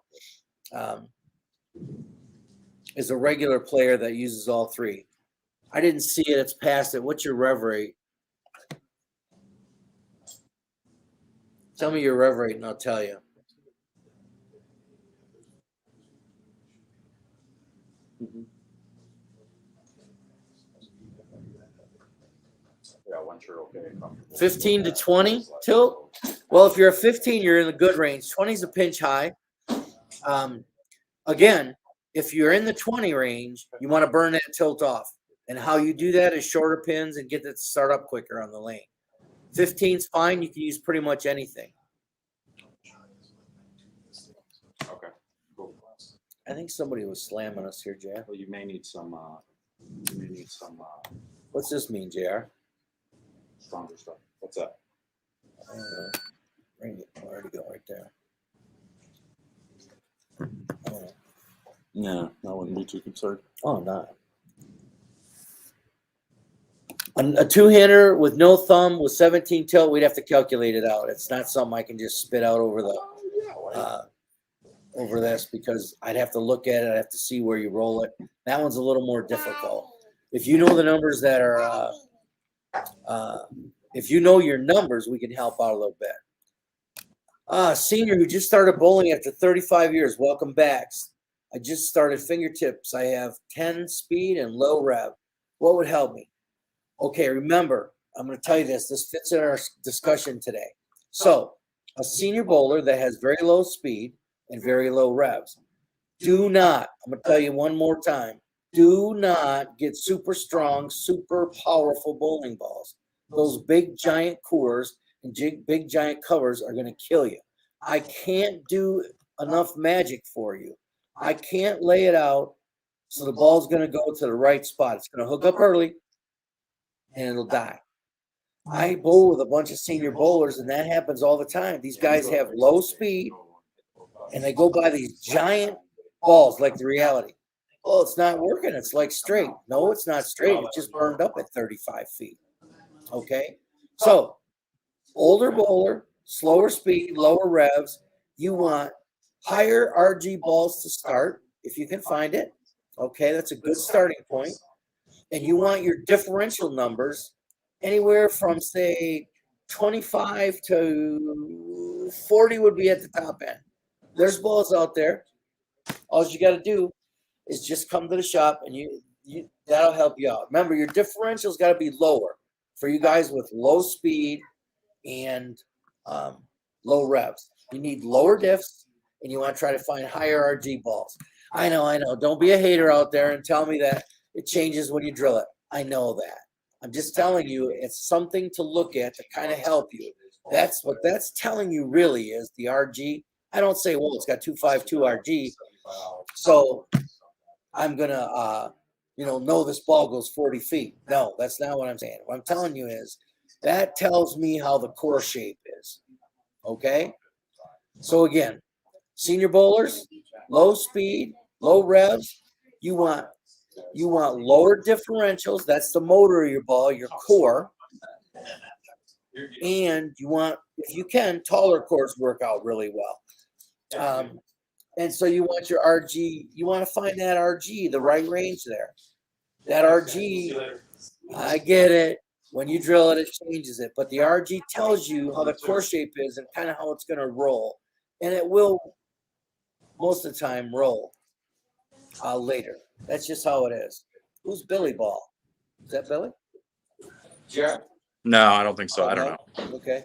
player that uses all 3. I didn't see it. It's past it. What's your Reverie? Tell me your Reverie, and I'll tell you. Yeah, once you're okay. 15 to 20 tilt. Well, if you're a 15, you're in the good range. 20 is a pinch high. Again, if you're in the 20 range, you want to burn that tilt off. And how you do that is shorter pins and get it to start up quicker on the lane. 15's fine. You can use pretty much anything. Okay, cool. I think somebody was slamming us here, JR. Well, you may need some. What's this mean, JR? Stronger stuff. What's that? Bring it. Where'd it go? Right there. Yeah, I wouldn't be too concerned. Oh, no. A 2-hander with no thumb with 17 tilt, we'd have to calculate it out. It's not something I can just spit out over this because I'd have to look at it. I'd have to see where you roll it. That one's a little more difficult. If you know the numbers that are, if you know your numbers, we can help out a little bit. Senior who just started bowling after 35 years. Welcome back. I just started fingertips. I have 10 speed and low rev. What would help me? Okay, remember, I'm going to tell you this. This fits in our discussion today. So, a senior bowler that has very low speed and very low revs. Do not, I'm going to tell you one more time, do not get super strong, super powerful bowling balls. Those big giant cores and big giant covers are going to kill you. I can't do enough magic for you. I can't lay it out so the ball's going to go to the right spot. It's going to hook up early and it'll die. I bowl with a bunch of senior bowlers, and that happens all the time. These guys have low speed, and they go by these giant balls like the reality. Oh, it's not working. It's like straight. No, it's not straight. It just burned up at 35 feet. Okay? So, older bowler, slower speed, lower revs. You want higher RG balls to start if you can find it. Okay, that's a good starting point. And you want your differential numbers anywhere from, say, 25 to 40 would be at the top end. There's balls out there. All you got to do is just come to the shop, and you that'll help you out. Remember, your differential's got to be lower for you guys with low speed and low revs. You need lower diffs, and you want to try to find higher RG balls. I know. Don't be a hater out there and tell me that it changes when you drill it. I know that. I'm just telling you, it's something to look at to kind of help you. That's what that's telling you really is the RG. I don't say, well, it's got 252 RG, so I'm gonna know this ball goes 40 feet. No, that's not what I'm saying. What I'm telling you is that tells me how the core shape is. Okay? So again, senior bowlers, low speed, low revs, you want lower differentials. That's the motor of your ball, your core. And you want, if you can, taller cores work out really well. And so you want your RG, you want to find that RG, the right range there. That RG, I get it. When you drill it, it changes it. But the RG tells you how the core shape is and kind of how it's going to roll. And it will, most of the time, roll later. That's just how it is. Who's Billy Ball? Is that Billy? Jared? No, I don't think so. I don't know. Okay.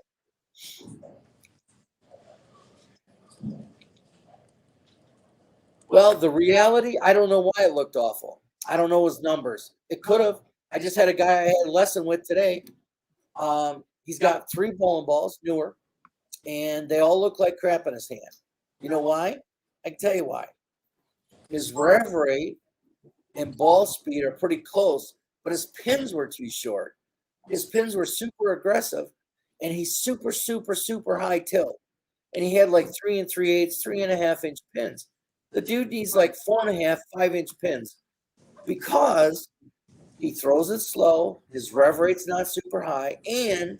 Well, the reality, I don't know why it looked awful. I don't know his numbers. It could have. I just had a guy I had a lesson with today. He's got 3 bowling balls, newer, and they all look like crap in his hand. You know why? I can tell you why. His reverie and ball speed are pretty close, but his pins were too short. His pins were super aggressive, and he's super, super, super high tilt. And he had like 3 3/8, 3.5 inch pins. The dude needs like 4.5, 5 inch pins because he throws it slow. His rev rate's not super high, and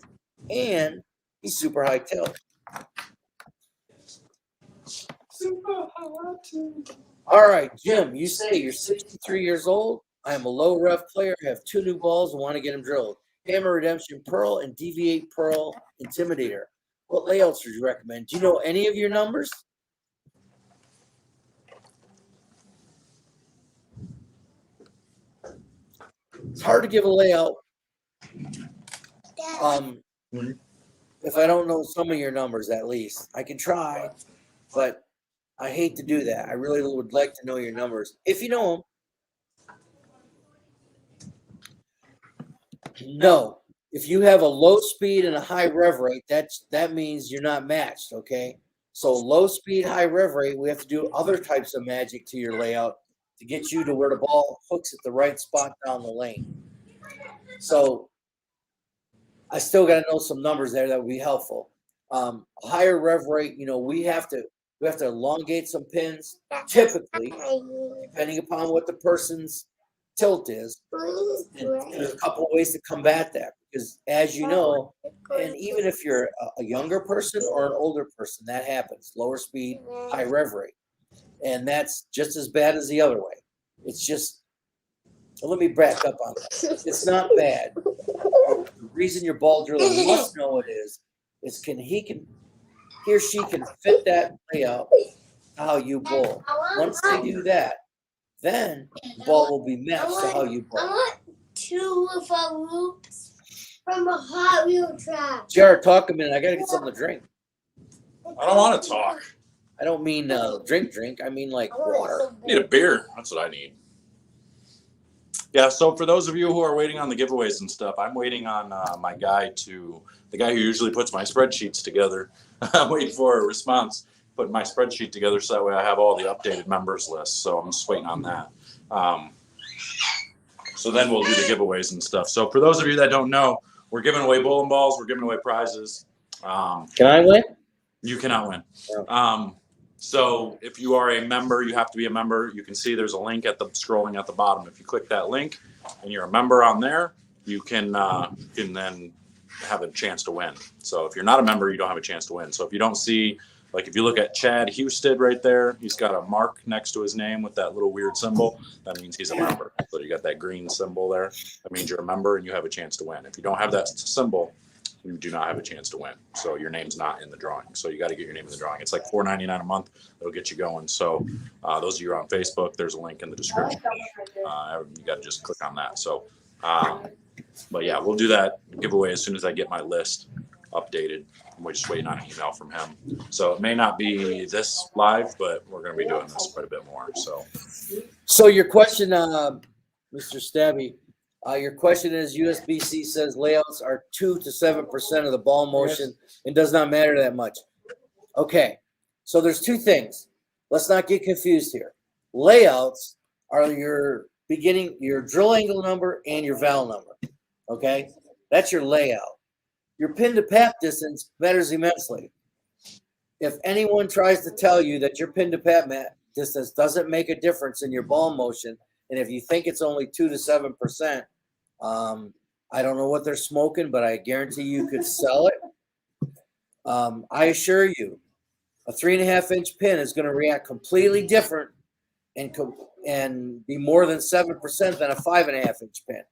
he's super high tilt. Super high tilt. All right, Jim, you say you're 63 years old. I am a low rev player. I have 2 new balls and want to get them drilled. Hammer Redemption Pearl and Deviate Pearl Intimidator. What layouts would you recommend? Do you know any of your numbers? It's hard to give a layout if I don't know some of your numbers at least. I can try, but I hate to do that. I really would like to know your numbers. If you know them. No. If you have a low speed and a high rev rate, that means you're not matched, okay? So low speed, high rev rate, we have to do other types of magic to your layout to get you to where the ball hooks at the right spot down the lane. So I still got to know some numbers there that would be helpful. Higher rev rate, we have to elongate some pins, typically, depending upon what the person's tilt is. And there's a couple of ways to combat that because, as you know, and even if you're a younger person or an older person, that happens. Lower speed, high rev rate. And that's just as bad as the other way. It's just, let me back up on that. It's not bad. The reason your ball driller must know it is he or she can fit that layout to how you bowl. Once they do that, then the ball will be matched to how you bowl. I want 2 of our loops from a Hot Wheel track. Jared, talk a minute. I got to get something to drink. I don't want to talk. I don't mean drink. I mean like water. I need a beer. That's what I need. Yeah, so for those of you who are waiting on the giveaways and stuff, I'm waiting on the guy who usually puts my spreadsheets together. I'm waiting for a response, putting my spreadsheet together so that way I have all the updated members lists. So I'm just waiting on that. So then we'll do the giveaways and stuff. So for those of you that don't know, we're giving away bowling balls. We're giving away prizes. Can I win? You cannot win. Oh. So if you are a member, you have to be a member. You can see there's a link scrolling at the bottom. If you click that link and you're a member on there, you can then have a chance to win. So if you're not a member, you don't have a chance to win. So if you don't see, like if you look at Chad Husted right there, he's got a mark next to his name with that little weird symbol. That means he's a member. So you got that green symbol there. That means you're a member and you have a chance to win. If you don't have that symbol, you do not have a chance to win. So your name's not in the drawing. So you got to get your name in the drawing. It's like $4.99 a month. It'll get you going. So those of you who are on Facebook, there's a link in the description. You got to just click on that. So, but yeah, we'll do that giveaway as soon as I get my list updated. We're just waiting on an email from him. So it may not be this live, but we're going to be doing this quite a bit more. So your question, Mr. Stabby, your question is USB-C says layouts are 2 to 7% of the ball motion and does not matter that much. Okay, so there's two things. Let's not get confused here. Layouts are your drill angle number and your valve number. Okay, that's your layout. Your pin to pap distance matters immensely. If anyone tries to tell you that your pin to pap distance doesn't make a difference in your ball motion, and if you think it's only 2 to 7%, I don't know what they're smoking, but I guarantee you could sell it. I assure you, a 3.5-inch pin is going to react completely different and be more than 7% than a 5.5-inch pin.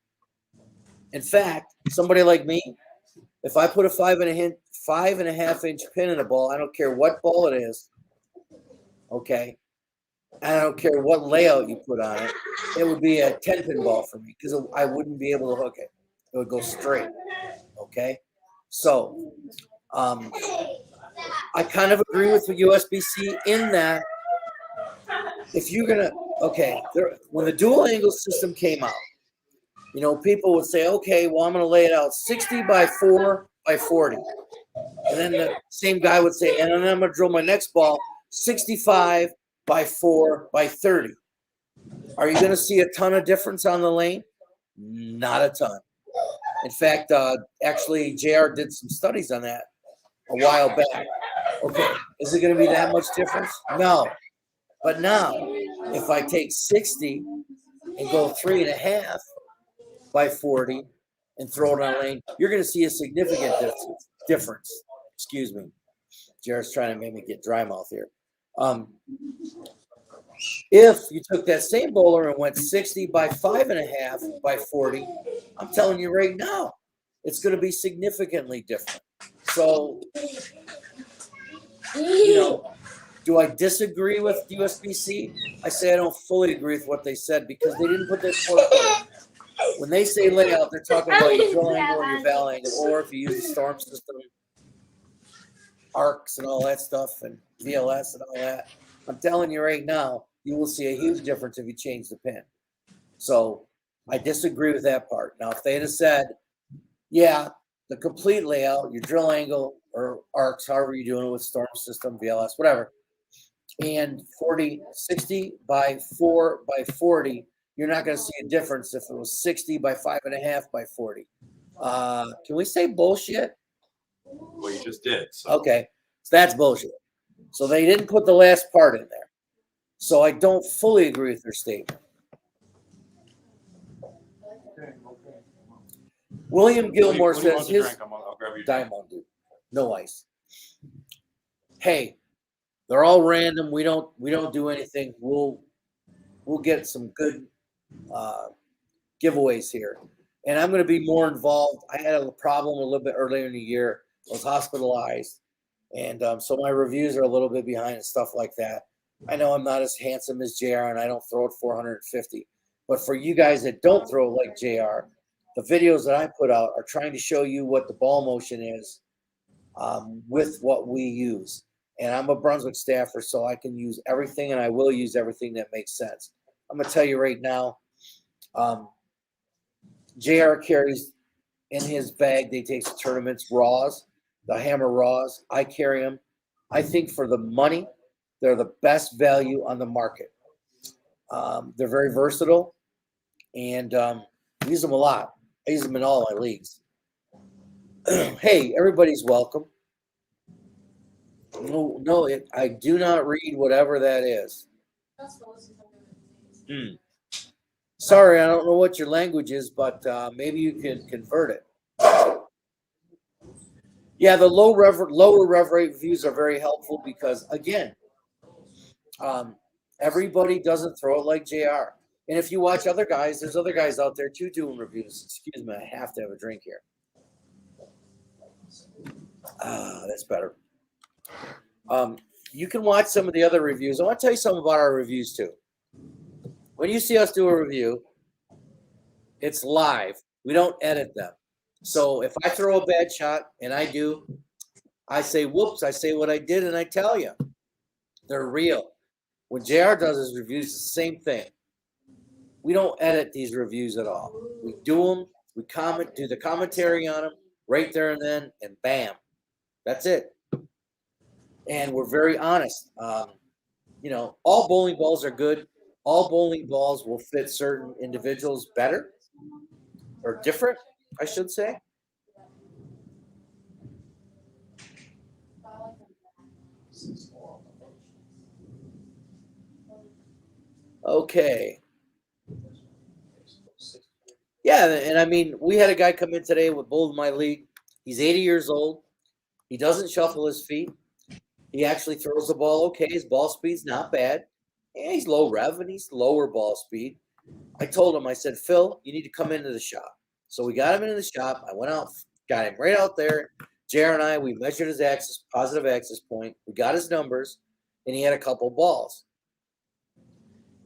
In fact, somebody like me, if I put a 5.5-inch pin in a ball, I don't care what ball it is, okay, and I don't care what layout you put on it, it would be a 10-pin ball for me because I wouldn't be able to hook it. It would go straight, okay? So I kind of agree with the USB-C in that if you're going to, when the dual angle system came out, people would say, okay, well, I'm going to lay it out 60 by 4 by 40. And then the same guy would say, and then I'm going to drill my next ball 65 by 4 by 30. Are you going to see a ton of difference on the lane? Not a ton. In fact, actually, JR did some studies on that a while back. Okay, is it going to be that much difference? No. But now, if I take 60 and go 3.5 by 40 and throw it on a lane, you're going to see a significant difference. Excuse me. JR's trying to make me get dry mouth here. If you took that same bowler and went 60 by 5.5 by 40, I'm telling you right now, it's going to be significantly different. So, do I disagree with USB-C? I say I don't fully agree with what they said because they didn't put that part. When they say layout, they're talking about your drill angle and your valve angle, or if you use the storm system, arcs and all that stuff, and VLS and all that. I'm telling you right now, you will see a huge difference if you change the pin. So I disagree with that part. Now, if they'd have said, yeah, the complete layout, your drill angle or arcs, however you're doing it with storm system, VLS, whatever, and 60 by 4 by 40, you're not going to see a difference if it was 60 by 5.5 by 40. Can we say bullshit? Well, you just did. So. Okay, so that's bullshit. So they didn't put the last part in there. So I don't fully agree with their statement. William Gilmore says his Diamond Dude, no ice. Hey, they're all random. We don't do anything. We'll get some good giveaways here, and I'm going to be more involved. I had a problem a little bit earlier in the year. I was hospitalized, and so my reviews are a little bit behind and stuff like that. I know I'm not as handsome as JR, and I don't throw it 450. But for you guys that don't throw like JR, the videos that I put out are trying to show you what the ball motion is with what we use. And I'm a Brunswick staffer, so I can use everything, and I will use everything that makes sense. I'm going to tell you right now, JR carries in his bag, they take to tournaments, raws, the hammer raws. I carry them. I think for the money, they're the best value on the market. They're very versatile, and I use them a lot. I use them in all my leagues. Hey, everybody's welcome. No, I do not read whatever that is. Sorry, I don't know what your language is, but maybe you can convert it. Yeah, the lower rev rate reviews are very helpful because again, everybody doesn't throw it like JR. And if you watch other guys, there's other guys out there too doing reviews. Excuse me, I have to have a drink here. That's better. You can watch some of the other reviews. I want to tell you something about our reviews too. When you see us do a review, it's live. We don't edit them. So if I throw a bad shot, and I do, I say, whoops, I say what I did, and I tell you. They're real. When JR does his reviews, it's the same thing. We don't edit these reviews at all. We do them, we do the commentary on them right there and then, and bam. That's it. And we're very honest. All bowling balls are good. All bowling balls will fit certain individuals better or different, I should say. Okay. Yeah, and I mean, we had a guy come in today with Bowl in My League. He's 80 years old. He doesn't shuffle his feet. He actually throws the ball okay. His ball speed's not bad. Yeah, he's low rev and he's lower ball speed. I told him, I said, Phil, you need to come into the shop. So we got him into the shop. I went out, got him right out there. JR and I, we measured his positive access point. We got his numbers, and he had a couple balls.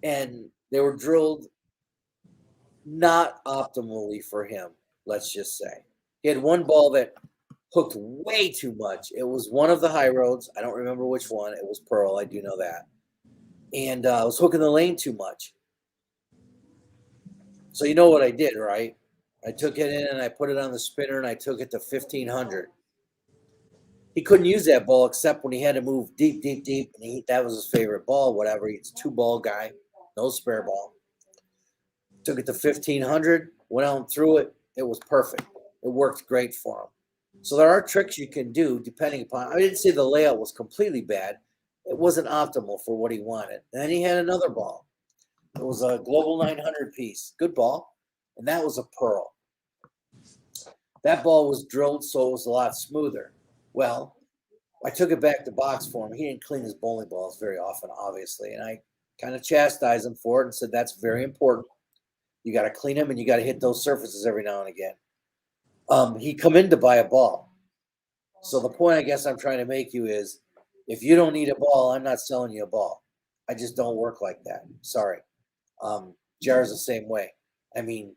And they were drilled not optimally for him, let's just say. He had one ball that hooked way too much. It was one of the high roads. I don't remember which one. It was Pearl. I do know that. And I was hooking the lane too much. So you know what I did, right? I took it in and I put it on the spinner and I took it to 1500. He couldn't use that ball except when he had to move deep, deep, deep. And that was his favorite ball, whatever. He's a 2-ball guy, no spare ball. Took it to 1500, went out and threw it. It was perfect. It worked great for him. So there are tricks you can do depending upon. I didn't say the layout was completely bad. It wasn't optimal for what he wanted. And then he had another ball. It was a Global 900 piece. Good ball. And that was a Pearl. That ball was drilled so it was a lot smoother. Well, I took it back to box for him. He didn't clean his bowling balls very often, obviously. And I kind of chastised him for it and said, that's very important. You got to clean them and you got to hit those surfaces every now and again. He come in to buy a ball. So the point I guess I'm trying to make you is if you don't need a ball, I'm not selling you a ball. I just don't work like that. Sorry. JR's the same way. I mean,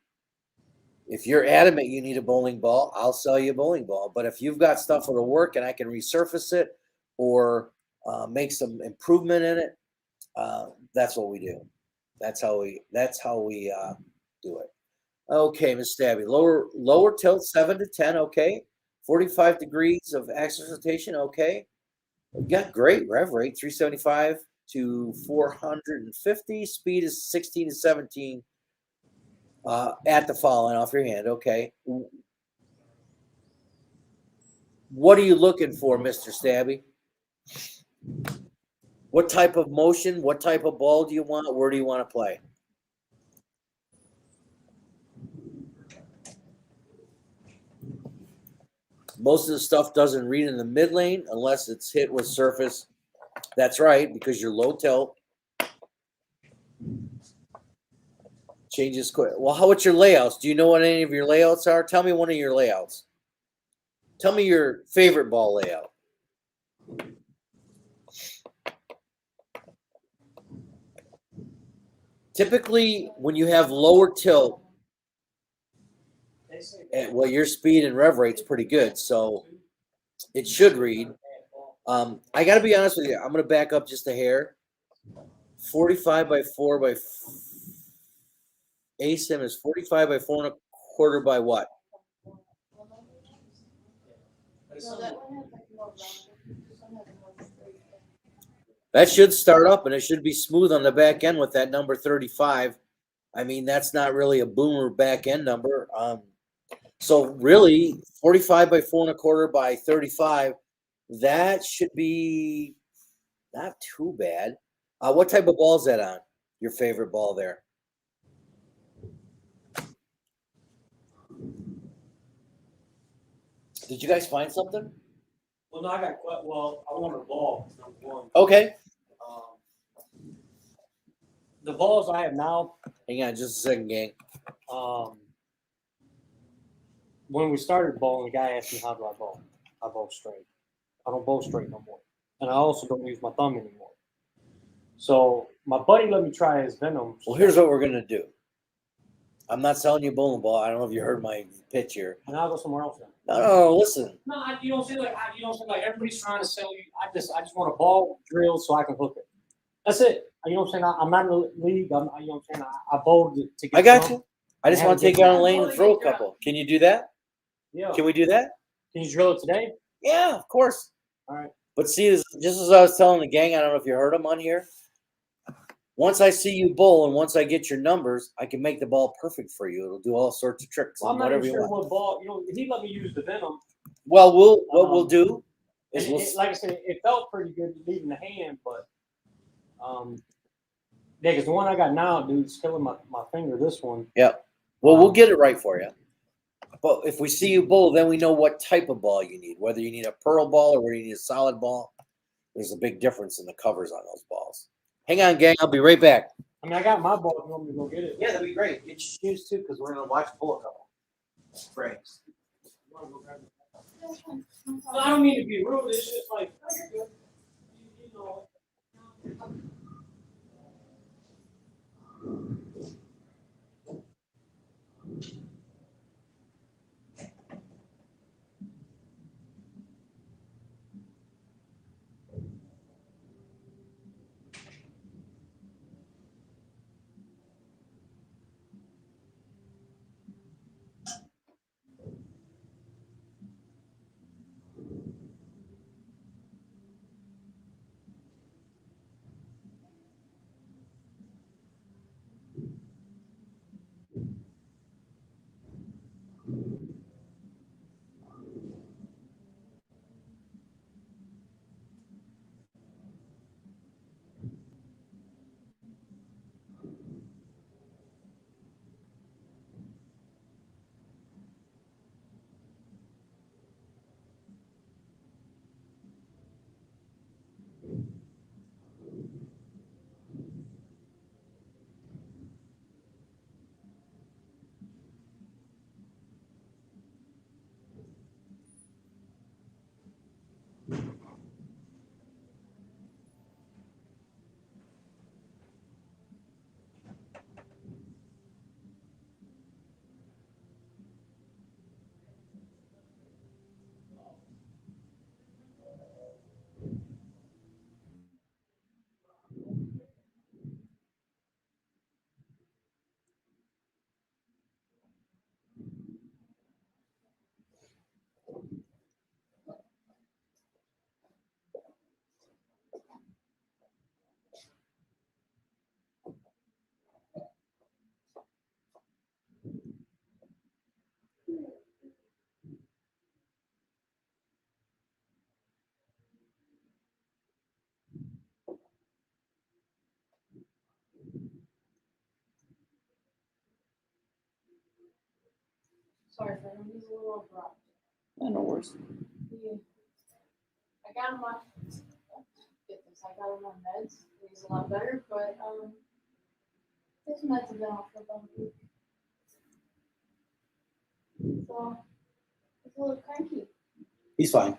if you're adamant you need a bowling ball, I'll sell you a bowling ball. But if you've got stuff that'll work and I can resurface it or make some improvement in it, that's what we do. That's how we do it. Okay, Miss Stabby. Lower tilt 7 to 10, okay. 45 degrees of axis rotation, okay. We got great rev rate, 375 to 450. Speed is 16 to 17 at the falling off your hand, okay. What are you looking for, Mr. Stabby? What type of motion, what type of ball do you want? Where do you want to play? Most of the stuff doesn't read in the mid lane unless it's hit with surface. That's right, because you're low tilt. Changes quick. Well, what's your layouts? Do you know what any of your layouts are? Tell me one of your layouts. Tell me your favorite ball layout. Typically, when you have lower tilt, well, your speed and rev rate's pretty good, so it should read. I got to be honest with you. I'm going to back up just a hair. 45 by 4 by ASIM is 45 by 4 and a quarter by what? That should start up and it should be smooth on the back end with that number 35. I mean, that's not really a boomer back end number. So really 45 by 4 and a quarter by 35, that should be not too bad. What type of ball is that on? Your favorite ball there? Did you guys find something? Well, no, I got quite, well, I want a ball, number one. Okay. The balls I have now, Hang on just a second, gang. when we started bowling, the guy asked me how do I bowl. I bowl straight. I don't bowl straight no more. And I also don't use my thumb anymore. So my buddy let me try his Venom. Well, here's what we're gonna do. I'm not selling you a bowling ball. I don't know if you heard my pitch here. And I'll go somewhere else then. No, listen. No, you don't feel like you don't feel like everybody's trying to sell you. I just want a ball drilled so I can hook it. That's it. You know what I'm saying? I'm not in the league. You know what I'm saying? I bowled to get. I got some. you. I just want to take you on a lane and throw a couple. Can you do that? Yeah. Can we do that? Can you drill it today? Yeah, of course. All right. But see, just as I was telling the gang, I don't know if you heard them on here. Once I see you bowl and once I get your numbers, I can make the ball perfect for you. It'll do all sorts of tricks Well, I'm and not whatever even you sure want. what ball. You know, he let me use the Venom. Well, what we'll do is And we'll like I said, it felt pretty good leaving the hand, but yeah, because the one I got now, dude, it's killing my finger. This one. we'll get it right for you. But if we see you bowl, then we know what type of ball you need. Whether you need a pearl ball or whether you need a solid ball. There's a big difference in the covers on those balls. Hang on, gang. I'll be right back. I mean, I got my ball. If you want me to go get it? Yeah, that'd be great. Get your shoes too, because we're gonna watch bowl a couple frames. You wanna go grab it? No, I don't mean to be rude. It's just like, oh, you're good. You know. Sorry, friend. He's a little abrupt. No worries. I got him on. Get this. I got him on meds. He's a lot better, but his meds have been off for about a week. So he's a little cranky. He's fine.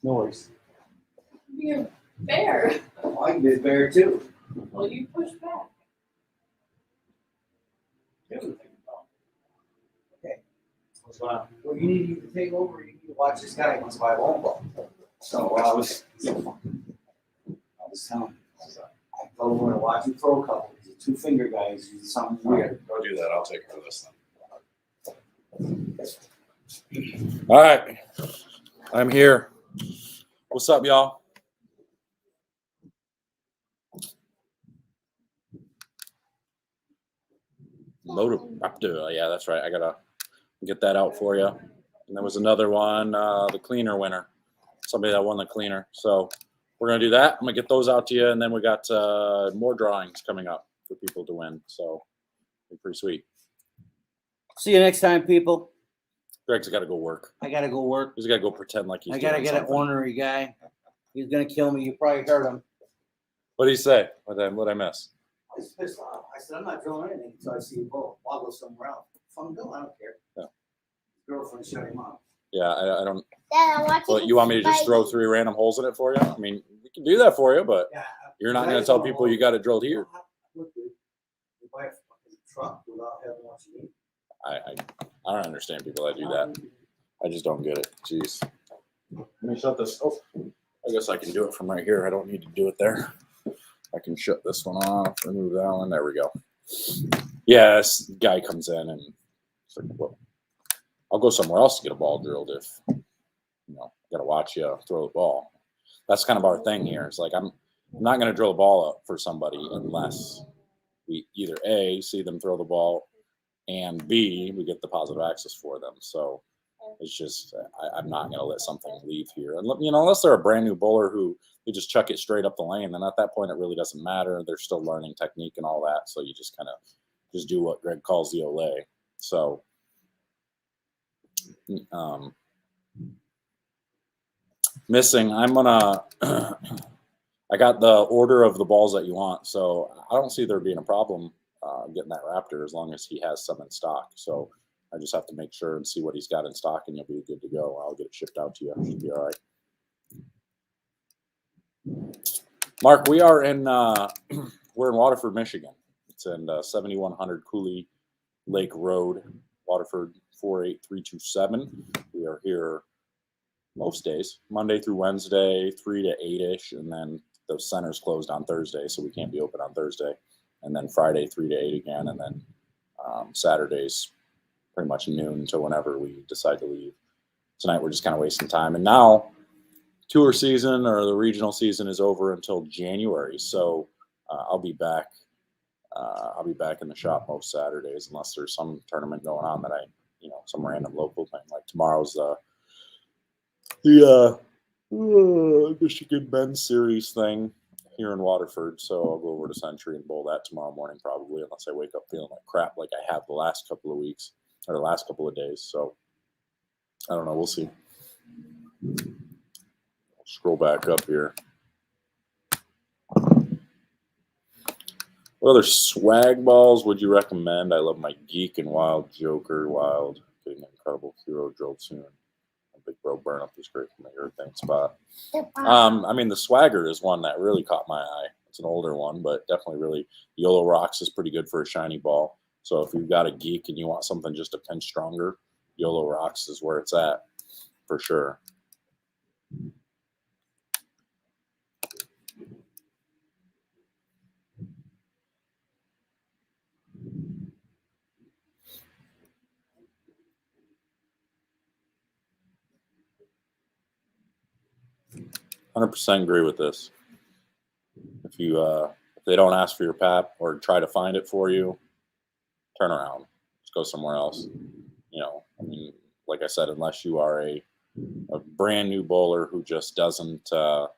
No worries. Be a bear. I can be a bear too. Well, you push back. Okay. Well, you need to take over. You need to watch this guy once by a bowling ball. So I was telling him, I told him to watch him throw a couple. He's a 2-finger guy. He's using something weird. Go do that. I'll take care of this then. All right. I'm here. What's up, y'all? Motoraptor. Yeah, that's right. I gotta get that out for you. And there was another one, the cleaner winner. Somebody that won the cleaner. So we're gonna do that. I'm gonna get those out to you, and then we got more drawings coming up for people to win. So it'll be pretty sweet. See you next time, people. Greg's got to go work. I gotta go work. He's got to go pretend like he's I gotta doing get an something. ornery guy. He's gonna kill me. You probably heard him. What did he say? What I miss? I was pissed off. I said, I'm not drilling anything until I see a bull. I'll go somewhere else. Fun bill, I don't care. Yeah. Girlfriend shut him up. Yeah, I don't. Dad, I'm watching. Well, you want me to just throw Spidey. 3 random holes in it for you? I mean, we can do that for you, but Yeah. you're not going to tell people you got it drilled here. Look, dude, you buy a fucking truck without having what you need. I don't understand people that do that. I just don't get it. Jeez. Let me shut this. Oh, I guess I can do it from right here. I don't need to do it there. I can shut this one off, remove that one. There we go. Yeah, this guy comes in and it's like, well, I'll go somewhere else to get a ball drilled if, I got to watch you throw the ball. That's kind of our thing here. It's like I'm not going to drill a ball up for somebody unless we either A, see them throw the ball, and B, we get the positive access for them. So it's just I'm not going to let something leave here. And unless they're a brand new bowler who they just chuck it straight up the lane, then at that point it really doesn't matter. They're still learning technique and all that. So you just kind of just do what Greg calls the Olay. So missing, I'm gonna I got the order of the balls that you want, so I don't see there being a problem getting that Raptor as long as he has some in stock. So I just have to make sure and see what he's got in stock, and you'll be good to go. I'll get it shipped out to you. Should be all right. Mark, we are in we're in Waterford, Michigan. It's in 7100 Cooley Lake Road, Waterford 48327. We are here most days, Monday through Wednesday, 3 to 8-ish, and then the center's closed on Thursday, so we can't be open on Thursday. And then Friday, 3 to 8 again, and then Saturdays, pretty much noon until whenever we decide to leave. Tonight, we're just kind of wasting time. And now, tour season or the regional season is over until January, so I'll be back. I'll be back in the shop most Saturdays, unless there's some tournament going on that some random local thing. Like tomorrow's the Michigan Men's Series thing here in Waterford, so I'll go over to Century and bowl that tomorrow morning probably, unless I wake up feeling like crap like I have the last couple of weeks or the last couple of days. So I don't know. We'll see. Scroll back up here. What other swag balls would you recommend? I love my Geek and Wild Joker Wild. Getting an incredible hero drilled soon. Big Bro Burn Up is great for my urethane spot. The Swagger is one that really caught my eye. It's an older one, but definitely really YOLO Rocks is pretty good for a shiny ball. So if you've got a Geek and you want something just a pinch stronger, YOLO Rocks is where it's at for sure. I 100% agree with this. If they don't ask for your PAP or try to find it for you, turn around. Just go somewhere else. Like I said, unless you are a brand new bowler who just doesn't, who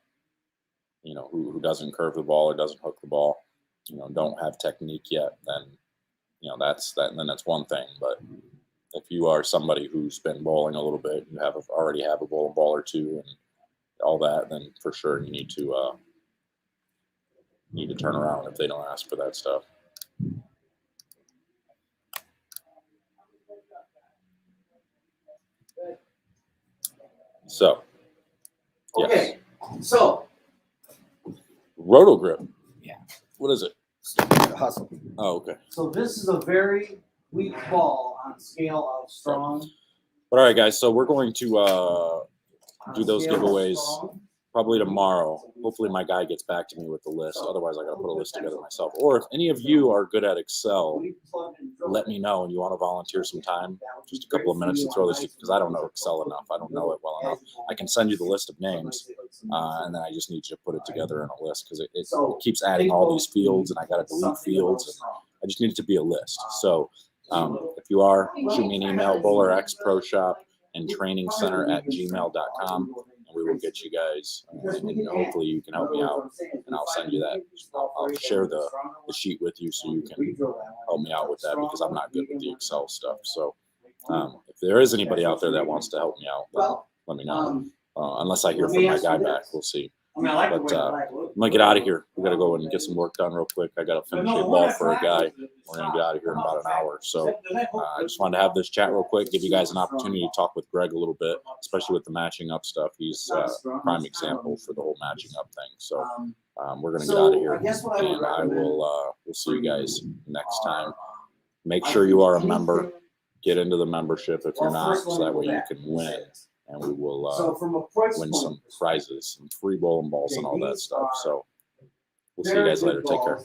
doesn't curve the ball or doesn't hook the ball, don't have technique yet, then, that's that. And then that's one thing. But if you are somebody who's been bowling a little bit, you already have a bowling ball or two and all that, then for sure you need to turn around if they don't ask for that stuff. So, Okay, yes. so Roto Grip. Yeah. What is it? Hustle. Oh, okay. So this is a very weak ball on scale of strong. All right, guys. So we're going to On do a those scale of giveaways strong. probably tomorrow. Hopefully my guy gets back to me with the list. Otherwise, I got to put a list together myself. Or if any of you are good at Excel, let me know and you want to volunteer some time, just a couple of minutes to throw this, because I don't know Excel enough. I don't know it well enough. I can send you the list of names, and then I just need you to put it together in a list, because it keeps adding all these fields, and I got to delete fields. And I just need it to be a list. So if you are, shoot me an email, bowlerxproshop and training center at gmail.com. And we will get you guys, and hopefully you can help me out, and I'll send you that. I'll share the sheet with you so you can help me out with that, because I'm not good with the Excel stuff. So if there is anybody out there that wants to help me out, then let me know. Unless I hear from my guy back, we'll see. I mean, I like the But way the black looks. I'm gonna get out of here. We gotta go and get some work done real quick. I gotta finish a ball for a guy. We're gonna get out of here in about an hour. So I just wanted to have this chat real quick, give you guys an opportunity to talk with Greg a little bit, especially with the matching up stuff. He's a prime example for the whole matching up thing. So we're gonna get out of here, and I will. We'll see you guys next time. Make sure you are a member. Get into the membership if you're not, so that way you can win. And we will win some prizes, some free bowling balls and all that stuff. So we'll see you guys later. Take care.